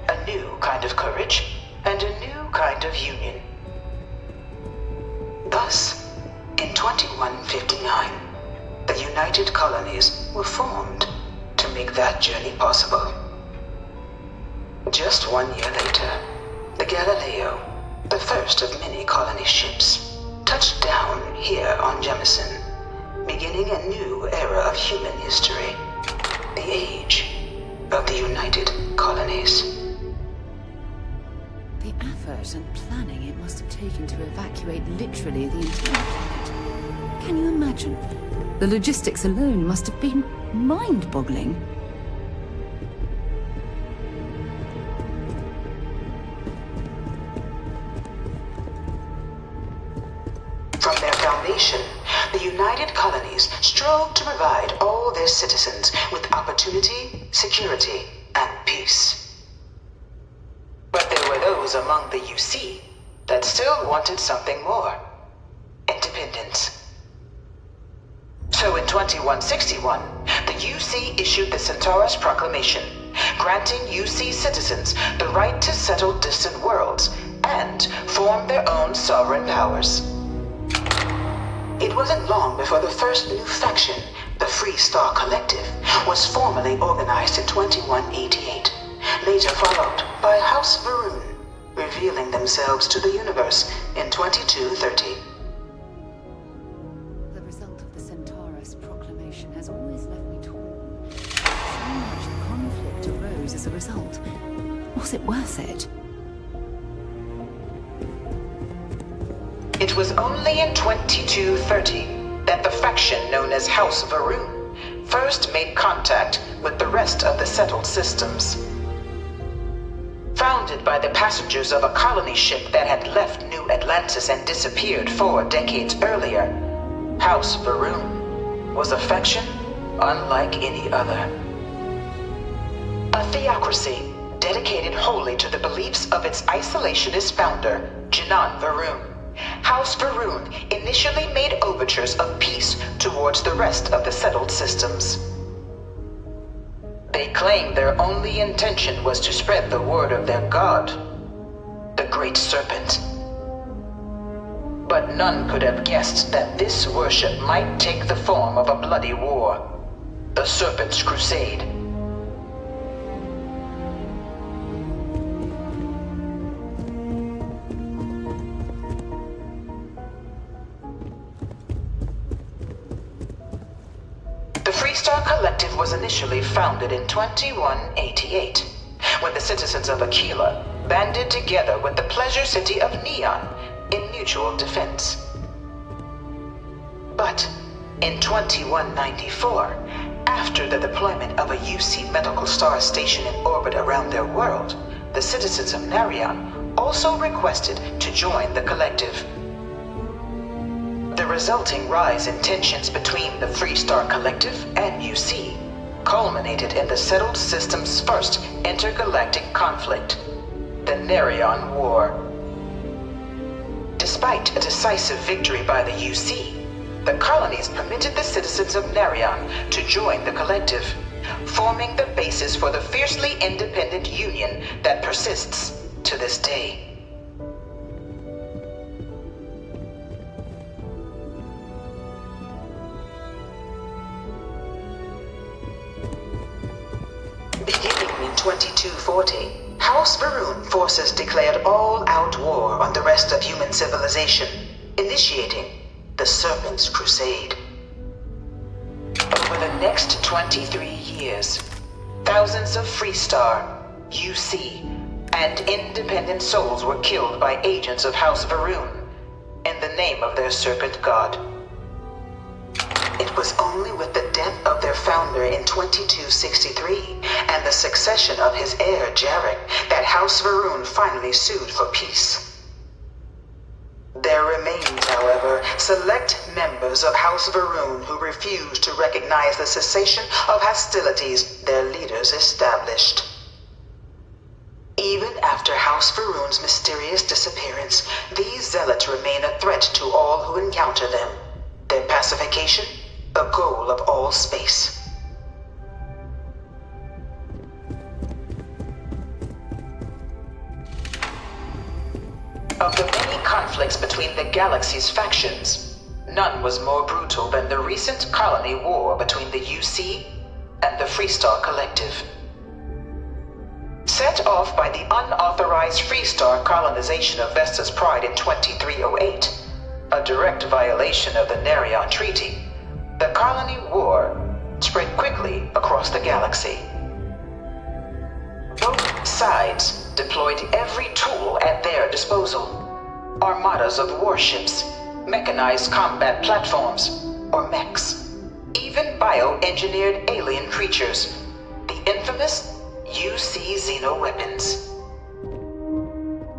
a new kind of courage, and a new kind of union. Thus, in 2159, the United Colonies were formed to make that journey possible. Just 1 year later, the Galileo, the first of many colony ships, touched down here on Jemison, beginning a new era of human history, the age of the United Colonies. The effort and planning it must have taken to evacuate literally the entire planet. Can you imagine? The logistics alone must have been mind-boggling. foundation, the United Colonies strove to provide all their citizens with opportunity, security, and peace. But there were those among the UC that still wanted something more. Independence. So in 2161, the UC issued the Centaurus Proclamation, granting UC citizens the right to settle distant worlds and form their own sovereign powers. It wasn't long before the first new faction, the Free Star Collective, was formally organized in 2188, later followed by House Varun, revealing themselves to the universe in 2230. The result of the Centaurus Proclamation has always left me torn. So much conflict arose as a result. Was it worth it? It was only in 2230 that the faction known as House Varun first made contact with the rest of the settled systems. Founded by the passengers of a colony ship that had left New Atlantis and disappeared 4 decades earlier, House Varun was a faction unlike any other. A theocracy dedicated wholly to the beliefs of its isolationist founder, Jinan Varun. House Varun initially made overtures of peace towards the rest of the settled systems. They claimed their only intention was to spread the word of their god, the Great Serpent. But none could have guessed that this worship might take the form of a bloody war, the Serpent's Crusade. The Freestar Collective was initially founded in 2188, when the citizens of Aquila banded together with the pleasure city of Neon in mutual defense. But in 2194, after the deployment of a UC medical star station in orbit around their world, the citizens of Narion also requested to join the collective. The resulting rise in tensions between the Freestar Collective and UC culminated in the settled system's first intergalactic conflict, the Narion War. Despite a decisive victory by the UC, the colonies permitted the citizens of Narion to join the collective, forming the basis for the fiercely independent union that persists to this day. Beginning in 2240, House Varun forces declared all-out war on the rest of human civilization, initiating the Serpent's Crusade. Over the next 23 years, thousands of Freestar, UC, and independent souls were killed by agents of House Varun in the name of their serpent god. It was only with the death of their founder in 2263 and the succession of his heir, Jarek, that House Varun finally sued for peace. There remains, however, select members of House Varun who refuse to recognize the cessation of hostilities their leaders established. Even after House Varun's mysterious disappearance, these zealots remain a threat to all who encounter them. Their pacification, a goal of all space. Of the many conflicts between the galaxy's factions, none was more brutal than the recent colony war between the UC and the Freestar Collective. Set off by the unauthorized Freestar colonization of Vesta's Pride in 2308, a direct violation of the Narion Treaty, the colony war spread quickly across the galaxy. Both sides deployed every tool at their disposal. Armadas of warships, mechanized combat platforms, or mechs, even bioengineered alien creatures, the infamous UC xeno weapons.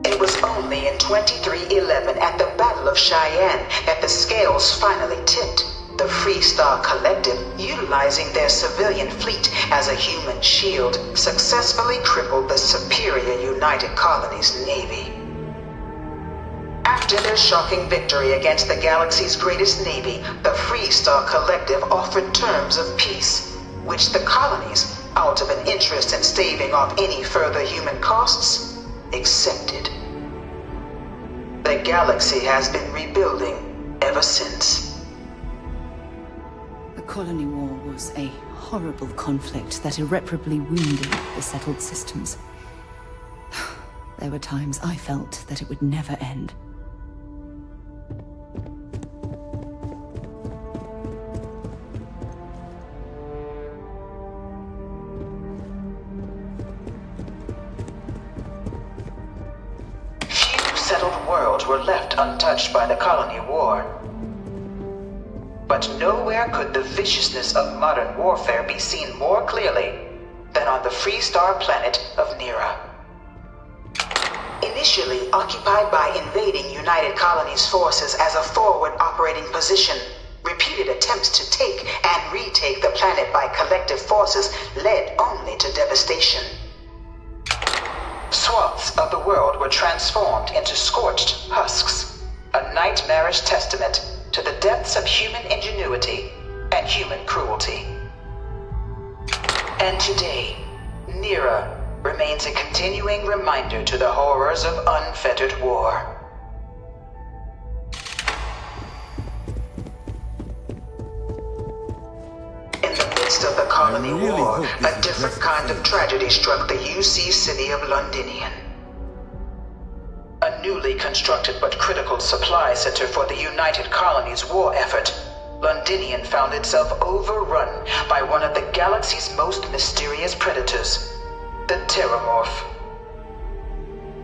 It was only in 2311 at the Battle of Cheyenne that the scales finally tipped. The Freestar Collective, utilizing their civilian fleet as a human shield, successfully crippled the superior United Colonies Navy. After their shocking victory against the galaxy's greatest navy, the Freestar Collective offered terms of peace, which the colonies, out of an interest in staving off any further human costs, accepted. The galaxy has been rebuilding ever since. The Colony War was a horrible conflict that irreparably wounded the settled systems. There were times I felt that it would never end. Settled worlds were left untouched by the Colony War. But nowhere could the viciousness of modern warfare be seen more clearly than on the Freestar planet of Nira. Initially occupied by invading United Colonies forces as a forward operating position, repeated attempts to take and retake the planet by collective forces led only to devastation. Swaths of the world were transformed into scorched husks, a nightmarish testament to the depths of human ingenuity and human cruelty. And today, Nira remains a continuing reminder to the horrors of unfettered war. In the midst of the Colony War, a different kind of tragedy struck the UC city of Londinian. A newly constructed but critical supply center for the United Colonies' war effort, Londinian found itself overrun by one of the galaxy's most mysterious predators, the Terramorph.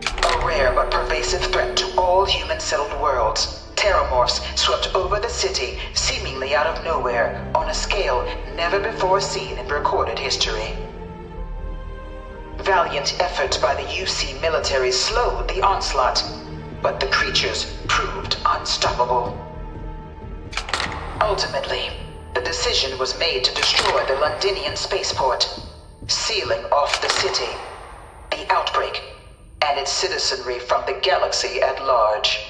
A rare but pervasive threat to all human-settled worlds, Terramorphs swept over the city, seemingly out of nowhere, on a scale never before seen in recorded history. Valiant efforts by the UC military slowed the onslaught, but the creatures proved unstoppable. Ultimately, the decision was made to destroy the Londinian spaceport, sealing off the city, the outbreak, and its citizenry from the galaxy at large.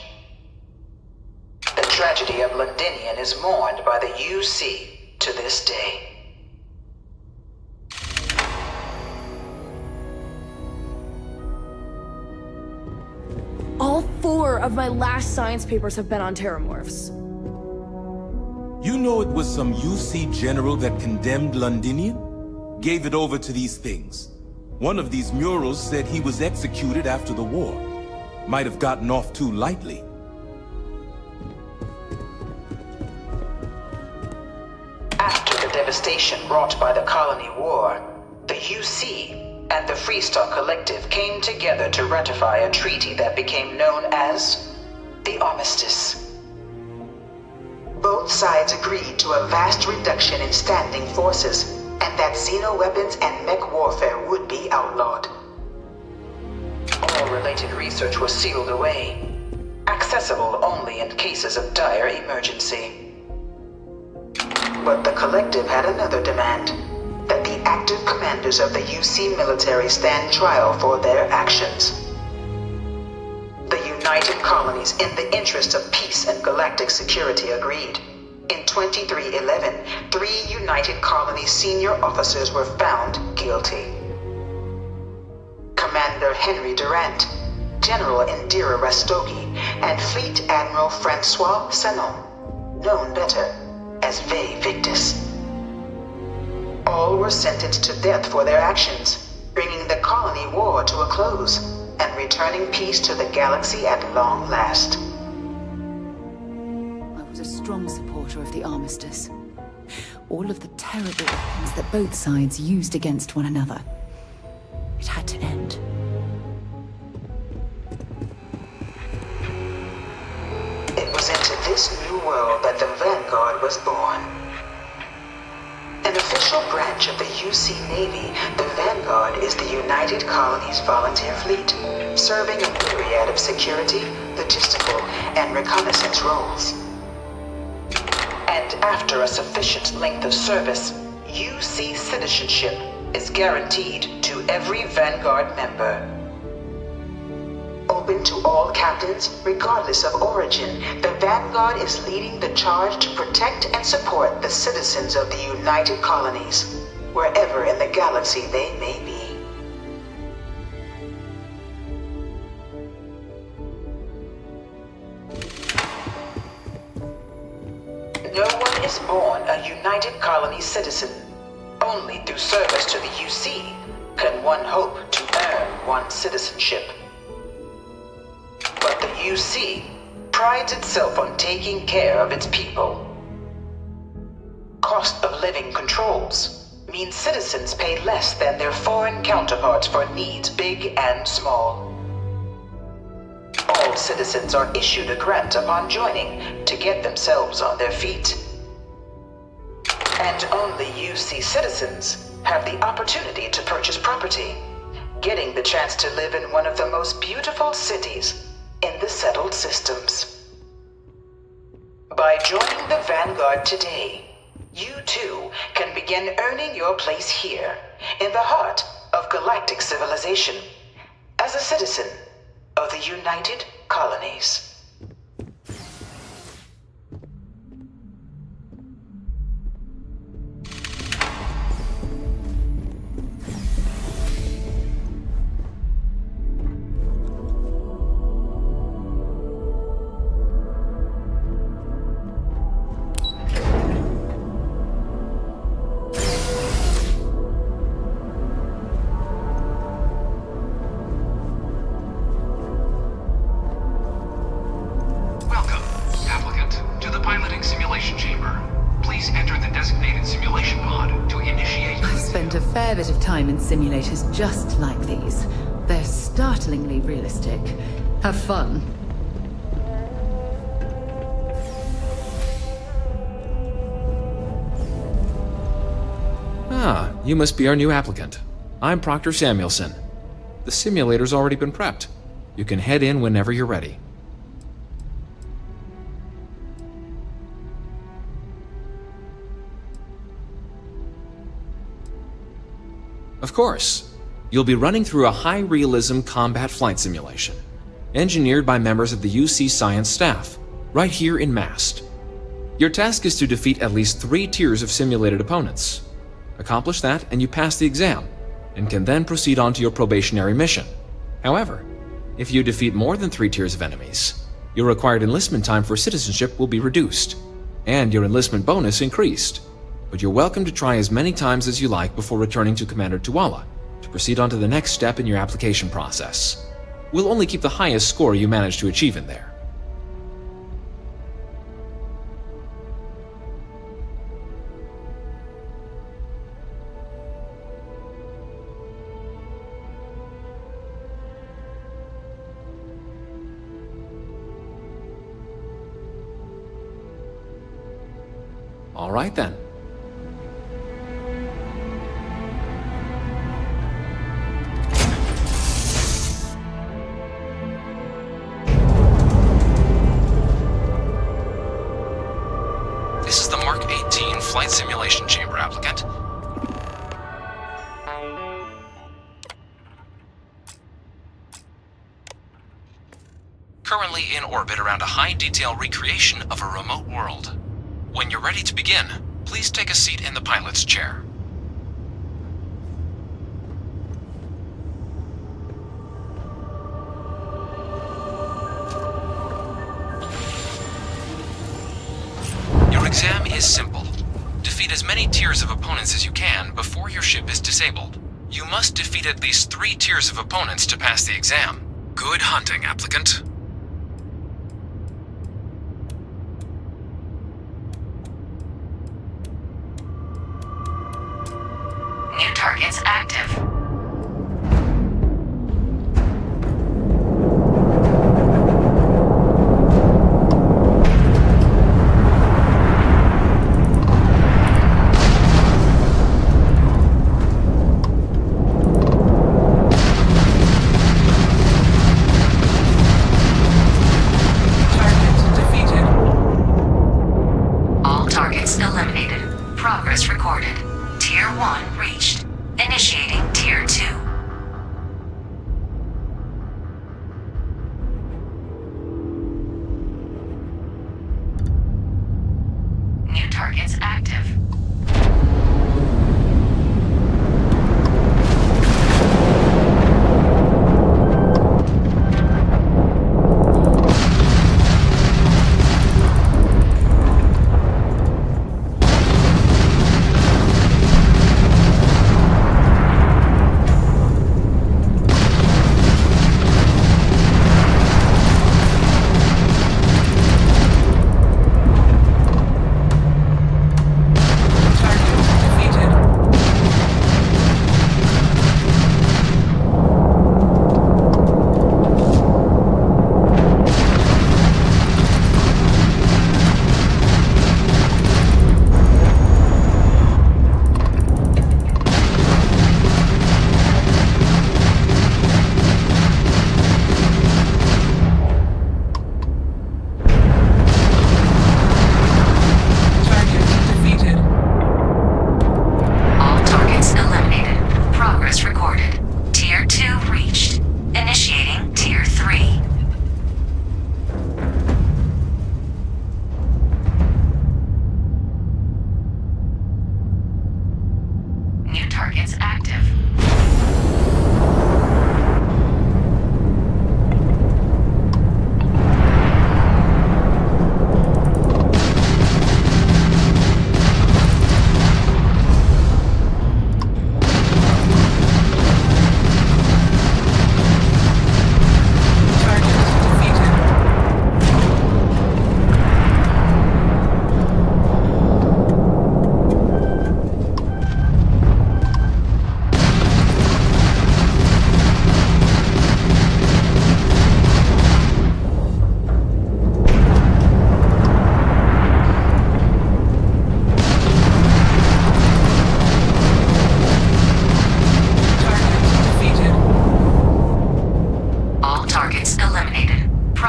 The tragedy of Londinian is mourned by the UC to this day. All 4 of my last science papers have been on Terramorphs. You know it was some UC general that condemned Londinian? Gave it over to these things. One of these murals said he was executed after the war. Might have gotten off too lightly. After the devastation wrought by the Colony War, the UC and the Freestar Collective came together to ratify a treaty that became known as the Armistice. Both sides agreed to a vast reduction in standing forces, and that xeno-weapons and mech warfare would be outlawed. All related research was sealed away, accessible only in cases of dire emergency. But the Collective had another demand, that the active commanders of the UC military stand trial for their actions. The United Colonies, in the interest of peace and galactic security, agreed. In 2311, 3 United Colonies senior officers were found guilty. Commander Henry Durant, General Indira Rastogi, and Fleet Admiral Francois Sanon, known better as Ve Victus. All were sentenced to death for their actions, bringing the Colony War to a close and returning peace to the galaxy at long last. I was a strong supporter of the Armistice. All of the terrible weapons that both sides used against one another. It had to end. It was into this new world that the Vanguard was born. An official branch of the UC Navy, the Vanguard is the United Colonies Volunteer Fleet, serving a myriad of security, logistical, and reconnaissance roles. And after a sufficient length of service, UC citizenship is guaranteed to every Vanguard member. Open to all captains, regardless of origin, the Vanguard is leading the charge to protect and support the citizens of the United Colonies, wherever in the galaxy they may be. No one is born a United Colony citizen. Only through service to the UC can one hope to earn one's citizenship. But the UC prides itself on taking care of its people. Cost of living controls mean citizens pay less than their foreign counterparts for needs big and small. All citizens are issued a grant upon joining to get themselves on their feet. And only UC citizens have the opportunity to purchase property, getting the chance to live in one of the most beautiful cities in the settled systems. By joining the Vanguard today, you too can begin earning your place here, in the heart of galactic civilization, as a citizen of the United Colonies. In simulators just like these. They're startlingly realistic. Have fun. Ah, you must be our new applicant. I'm Proctor Samuelson. The simulator's already been prepped. You can head in whenever you're ready. Of course, you'll be running through a high-realism combat flight simulation, engineered by members of the UC science staff, right here in MAST. Your task is to defeat at least 3 tiers of simulated opponents. Accomplish that and you pass the exam, and can then proceed on to your probationary mission. However, if you defeat more than 3 tiers of enemies, your required enlistment time for citizenship will be reduced, and your enlistment bonus increased. But you're welcome to try as many times as you like before returning to Commander Tuala to proceed on to the next step in your application process. We'll only keep the highest score you manage to achieve in there. All right then. This is the Mark 18 Flight Simulation Chamber applicant. Currently in orbit around a high-detail recreation of a remote world. When you're ready to begin, please take a seat in the pilot's chair. Your exam is simple. Defeat as many tiers of opponents as you can before your ship is disabled. You must defeat at least 3 tiers of opponents to pass the exam. Good hunting, applicant. New targets active.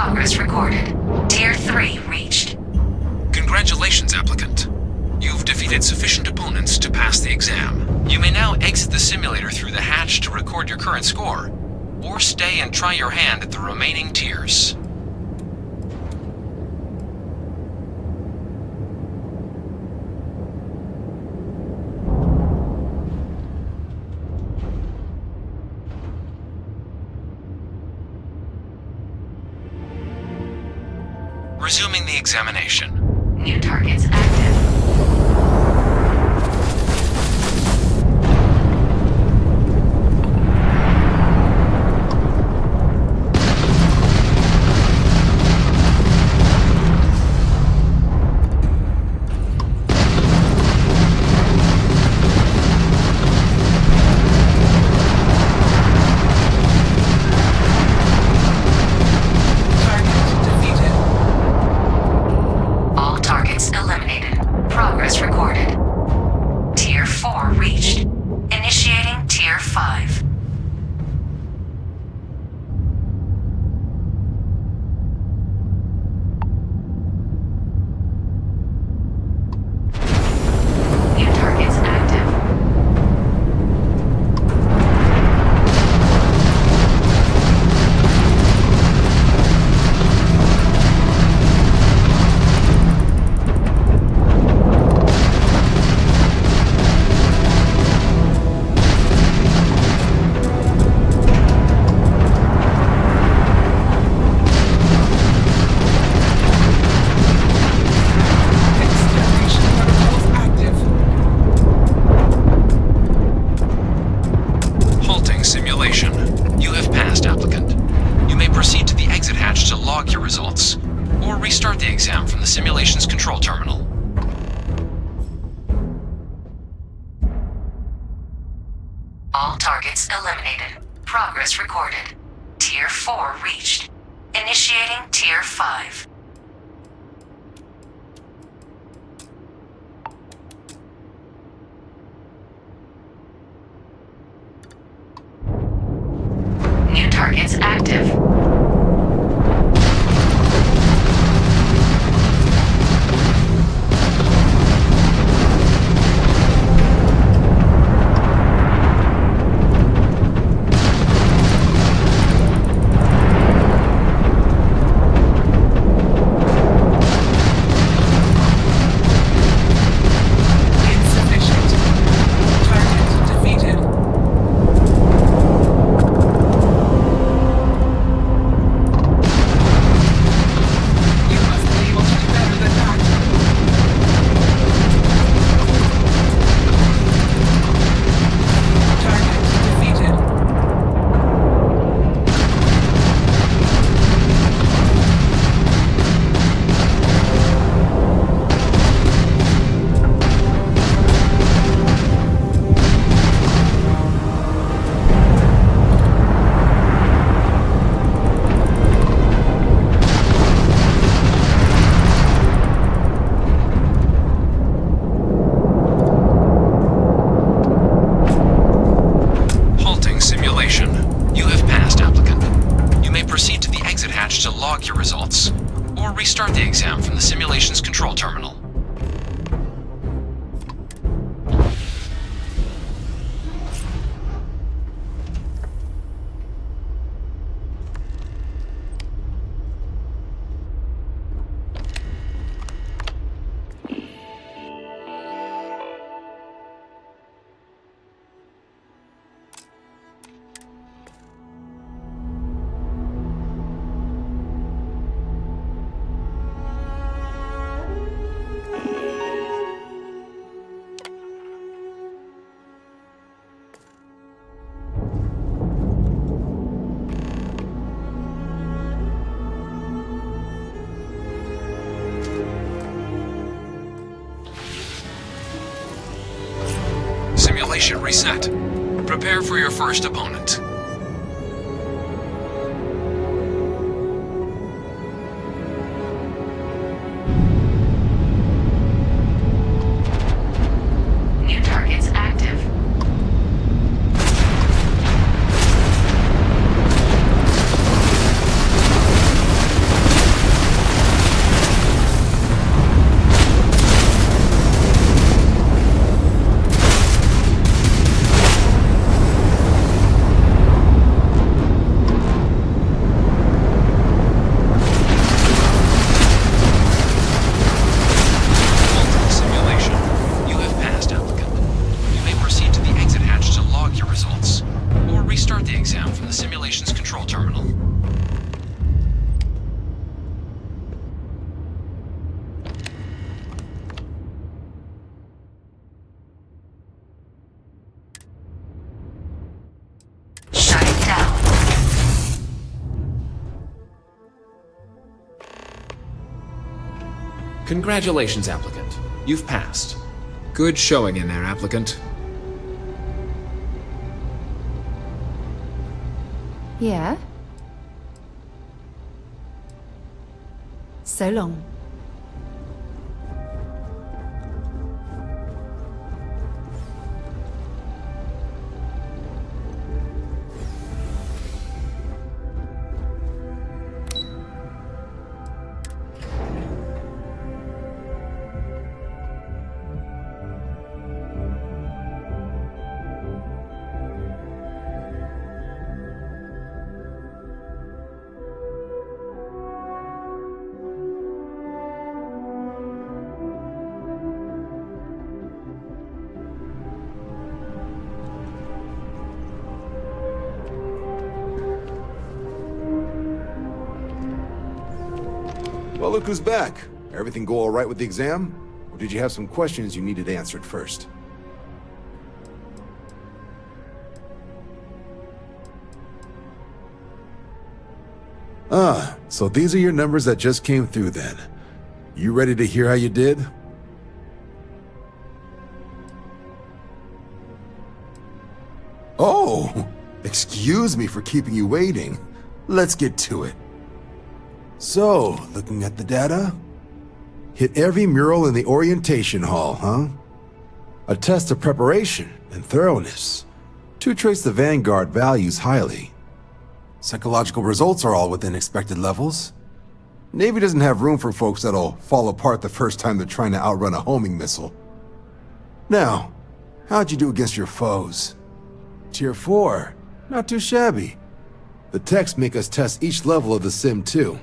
Progress recorded. Tier 3 reached. Congratulations, applicant. You've defeated sufficient opponents to pass the exam. You may now exit the simulator through the hatch to record your current score, or stay and try your hand at the remaining tiers. Resuming the examination. New targets active. All targets eliminated. Progress recorded. Tier 4 reached. Initiating Tier 5. New targets active. Restart the exam from the simulation's control terminal. Simulation reset. Prepare for your first opponent. New targets active. Congratulations, applicant. You've passed. Good showing in there, applicant. Yeah? So long. Well, look who's back. Everything go all right with the exam? Or did you have some questions you needed answered first? Ah, so these are your numbers that just came through then. You ready to hear how you did? Oh, excuse me for keeping you waiting. Let's get to it. So, looking at the data, hit every mural in the orientation hall, huh? A test of preparation and thoroughness. To trace the Vanguard values highly. Psychological results are all within expected levels. Navy doesn't have room for folks that'll fall apart the first time they're trying to outrun a homing missile. Now, how'd you do against your foes? Tier 4, not too shabby. The techs make us test each level of the sim too.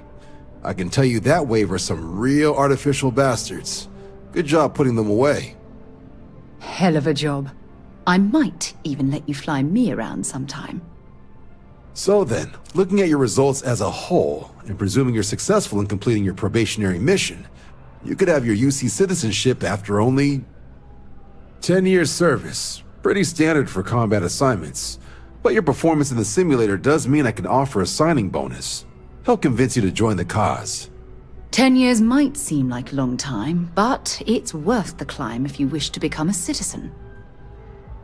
I can tell you that waiver's some real artificial bastards. Good job putting them away. Hell of a job. I might even let you fly me around sometime. So then, looking at your results as a whole, and presuming you're successful in completing your probationary mission, you could have your UC citizenship after only 10 years service. Pretty standard for combat assignments. But your performance in the simulator does mean I can offer a signing bonus. Help convince you to join the cause. 10 years might seem like a long time, but it's worth the climb if you wish to become a citizen.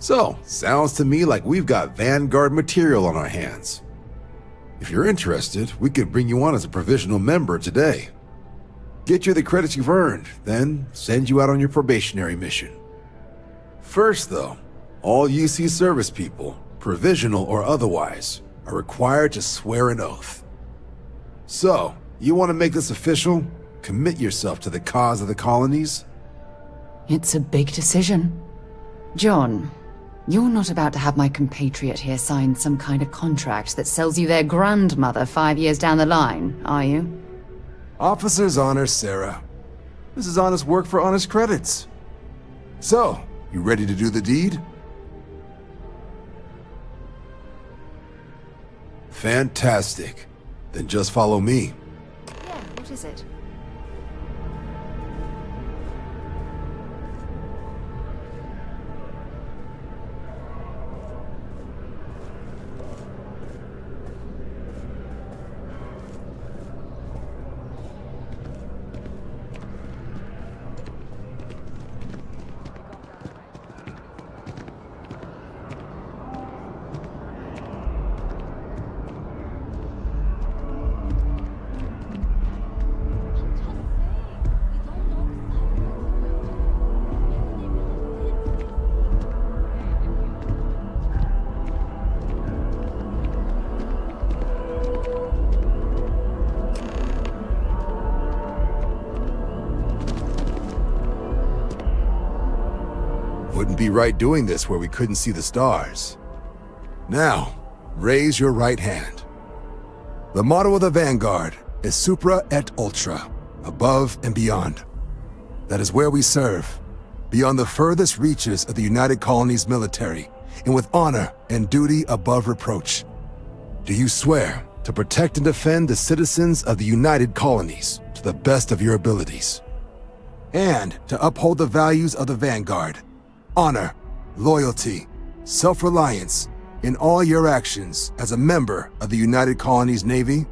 So, sounds to me like we've got Vanguard material on our hands. If you're interested, we could bring you on as a provisional member today. Get you the credits you've earned, then send you out on your probationary mission. First though, all UC service people, provisional or otherwise, are required to swear an oath. So, you want to make this official? Commit yourself to the cause of the colonies? It's a big decision. John, you're not about to have my compatriot here sign some kind of contract that sells you their grandmother 5 years down the line, are you? Officer's honor, Sarah. This is honest work for honest credits. So, you ready to do the deed? Fantastic. Then just follow me. Yeah, what is it? Wouldn't be right doing this where we couldn't see the stars. Now, raise your right hand. The motto of the Vanguard is Supra et Ultra, above and beyond. That is where we serve, beyond the furthest reaches of the United Colonies military, and with honor and duty above reproach. Do you swear to protect and defend the citizens of the United Colonies to the best of your abilities? And to uphold the values of the Vanguard, honor, loyalty, self-reliance in all your actions as a member of the United Colonies Navy?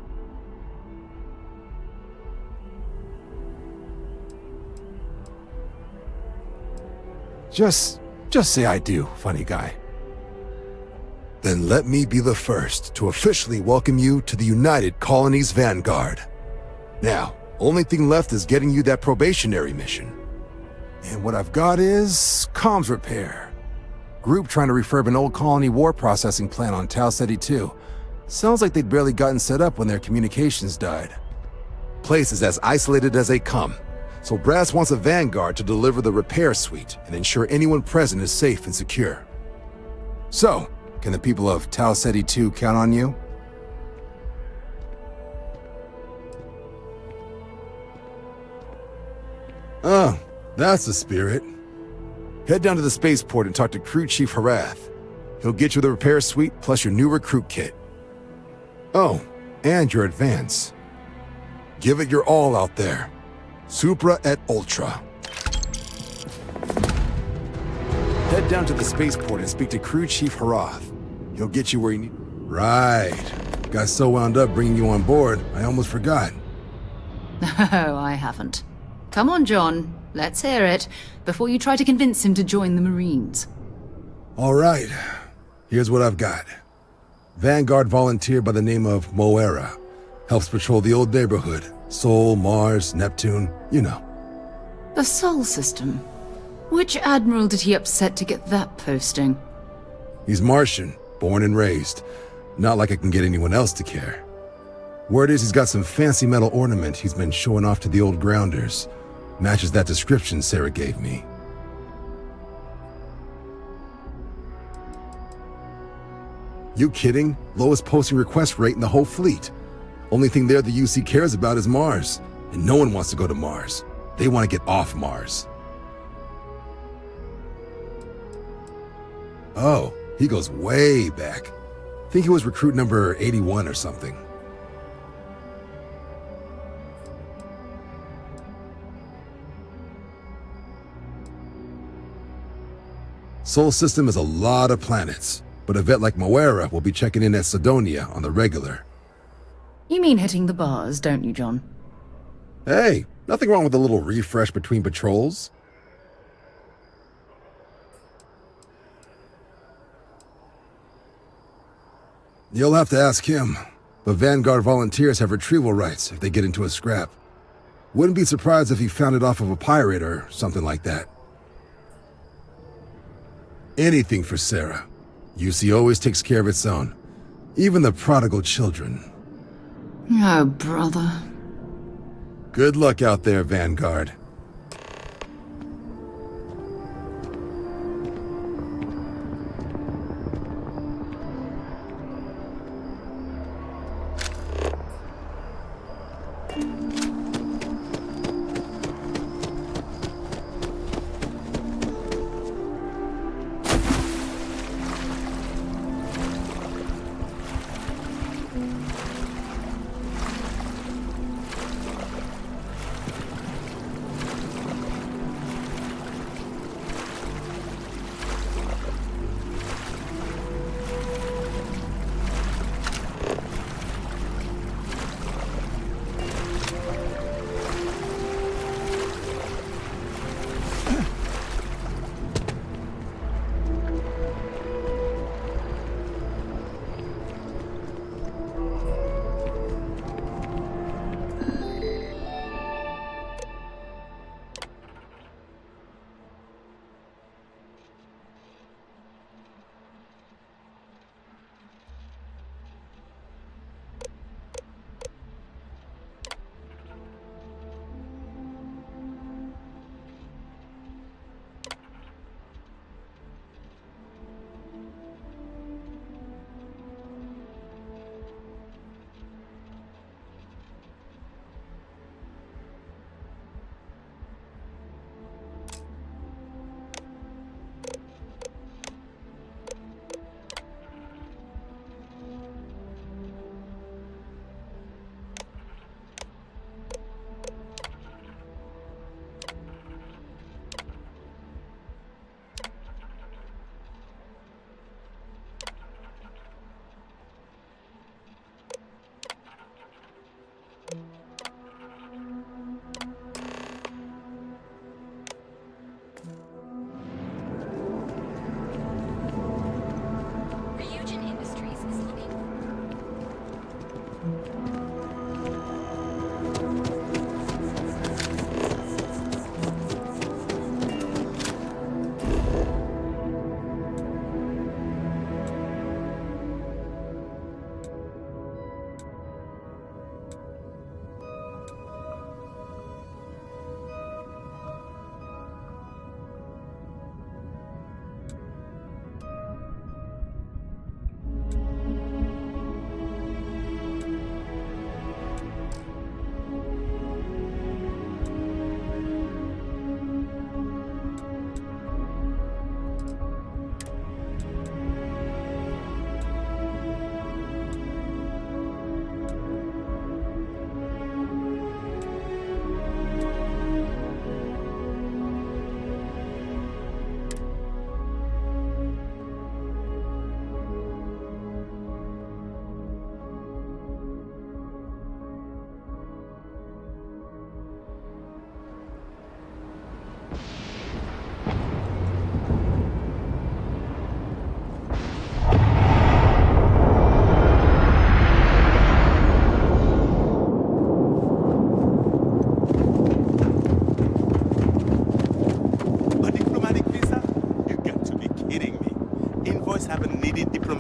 Just say I do, funny guy. Then let me be the first to officially welcome you to the United Colonies Vanguard. Now, only thing left is getting you that probationary mission. And what I've got is comms repair. Group trying to refurb an old colony war processing plant on Tau Ceti 2. Sounds like they'd barely gotten set up when their communications died. Place is as isolated as they come, so Brass wants a Vanguard to deliver the repair suite and ensure anyone present is safe and secure. So, can the people of Tau Ceti 2 count on you? Oh, that's the spirit. Head down to the spaceport and talk to Crew Chief Harath. He'll get you the repair suite plus your new recruit kit. Oh, and your advance. Give it your all out there. Supra et Ultra. Head down to the spaceport and speak to Crew Chief Harath. He'll get you where you need. Right. Got so wound up bringing you on board, I almost forgot. Oh, I haven't. Come on, John. Let's hear it, before you try to convince him to join the Marines. All right. Here's what I've got. Vanguard volunteer by the name of Moera. Helps patrol the old neighborhood. Sol, Mars, Neptune, you know. The Sol system? Which admiral did he upset to get that posting? He's Martian, born and raised. Not like I can get anyone else to care. Word is he's got some fancy metal ornament he's been showing off to the old grounders. Matches that description Sarah gave me. You kidding? Lowest posting request rate in the whole fleet. Only thing there the UC cares about is Mars. And no one wants to go to Mars. They want to get off Mars. Oh, he goes way back. Think he was recruit number 81 or something. Sol system is a lot of planets, but a vet like Moera will be checking in at Sidonia on the regular. You mean hitting the bars, don't you, John? Hey, nothing wrong with a little refresh between patrols. You'll have to ask him, but Vanguard volunteers have retrieval rights if they get into a scrap. Wouldn't be surprised if he found it off of a pirate or something like that. Anything for Sarah. UC always takes care of its own. Even the prodigal children. Oh, brother. Good luck out there, Vanguard.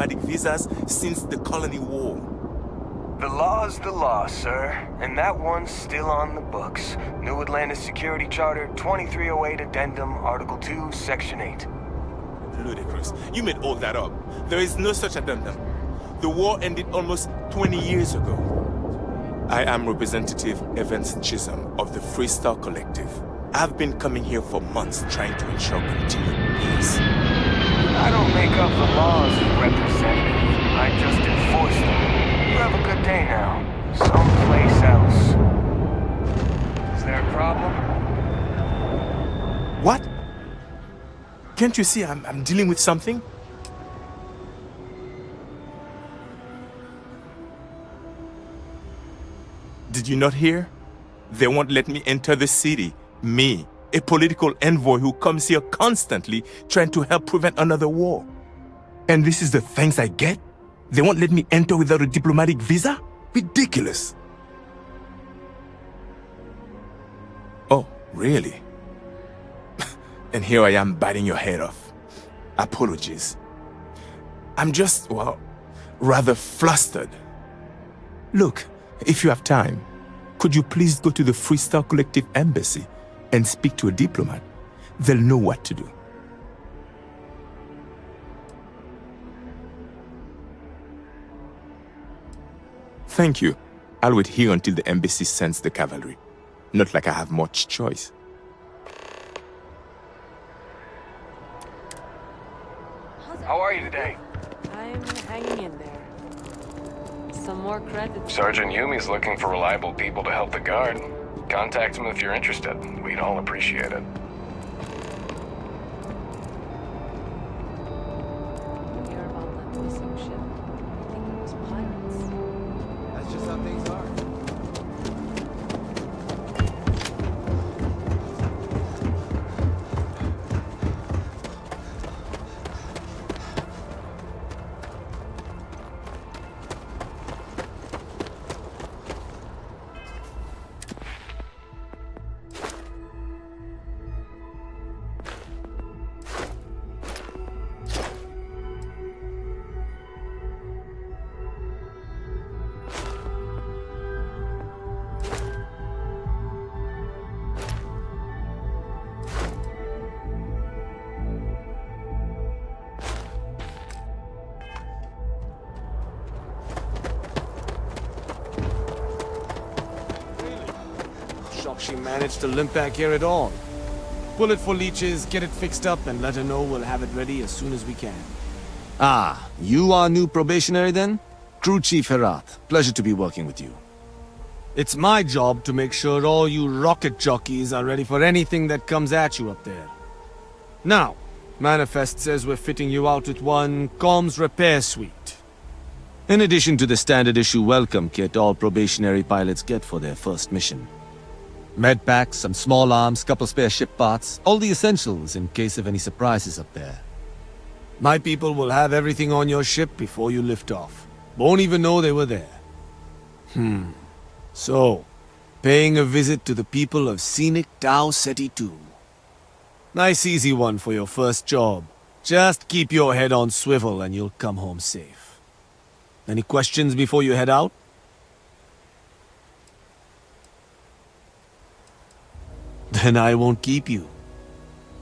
diplomatic visas since the Colony War. The law's the law, sir, and that one's still on the books. New Atlantis Security Charter, 2308 Addendum, Article 2, Section 8. Ludicrous. You made all that up. There is no such addendum. The war ended almost 20 years ago. I am Representative Evans Chisholm of the Freestar Collective. I've been coming here for months trying to ensure continued peace. I don't make up the laws, Representative. I just enforce them. You have a good day now. Someplace else. Is there a problem? What? Can't you see I'm dealing with something? Did you not hear? They won't let me enter the city. Me, a political envoy who comes here constantly trying to help prevent another war. And this is the thanks I get? They won't let me enter without a diplomatic visa? Ridiculous. Oh, really? And here I am biting your head off. Apologies. I'm just, well, rather flustered. Look, if you have time, could you please go to the Freestar Collective Embassy and speak to a diplomat? They'll know what to do. Thank you. I'll wait here until the embassy sends the cavalry. Not like I have much choice. How are you today? I'm hanging in there. Some more credits. Sergeant Yumi's looking for reliable people to help the guard. Contact him if you're interested. We'd all appreciate it. Hear about that missing ship? I think it was pirates. That's just how things are. She managed to limp back here at all. Pull it for leeches, get it fixed up, and let her know we'll have it ready as soon as we can. Ah, you are new probationary then? Crew Chief Herat, pleasure to be working with you. It's my job to make sure all you rocket jockeys are ready for anything that comes at you up there. Now, Manifest says we're fitting you out with one comms repair suite. In addition to the standard issue welcome kit all probationary pilots get for their first mission. Med packs, some small arms, couple spare ship parts, all the essentials in case of any surprises up there. My people will have everything on your ship before you lift off. Won't even know they were there. So, paying a visit to the people of scenic Tau Ceti 2. Nice easy one for your first job. Just keep your head on swivel and you'll come home safe. Any questions before you head out? Then I won't keep you.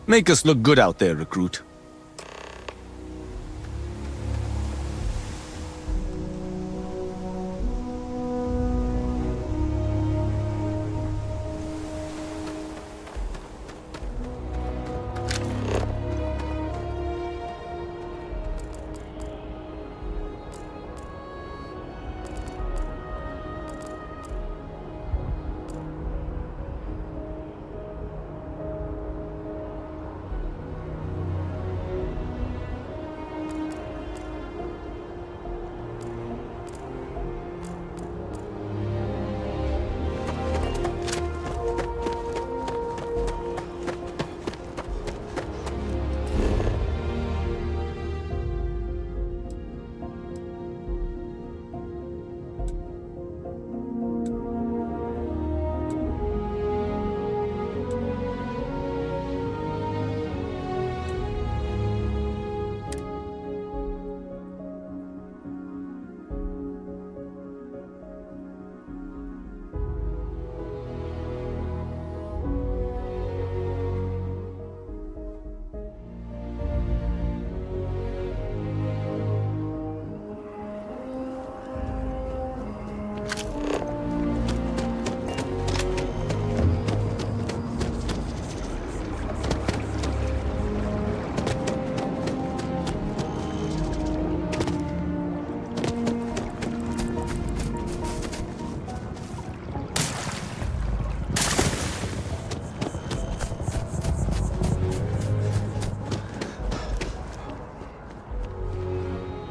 Make us look good out there, recruit.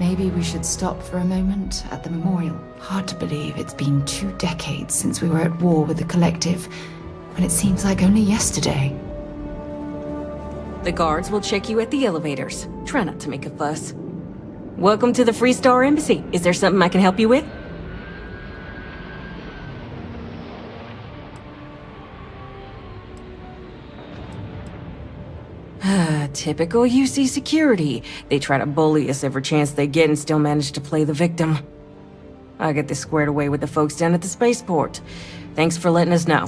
Maybe we should stop for a moment at the memorial. Hard to believe it's been 2 decades since we were at war with the Collective, when it seems like only yesterday. The guards will check you at the elevators. Try not to make a fuss. Welcome to the Free Star Embassy. Is there something I can help you with? Typical UC security. They try to bully us every chance they get and still manage to play the victim. I'll get this squared away with the folks down at the spaceport. Thanks for letting us know.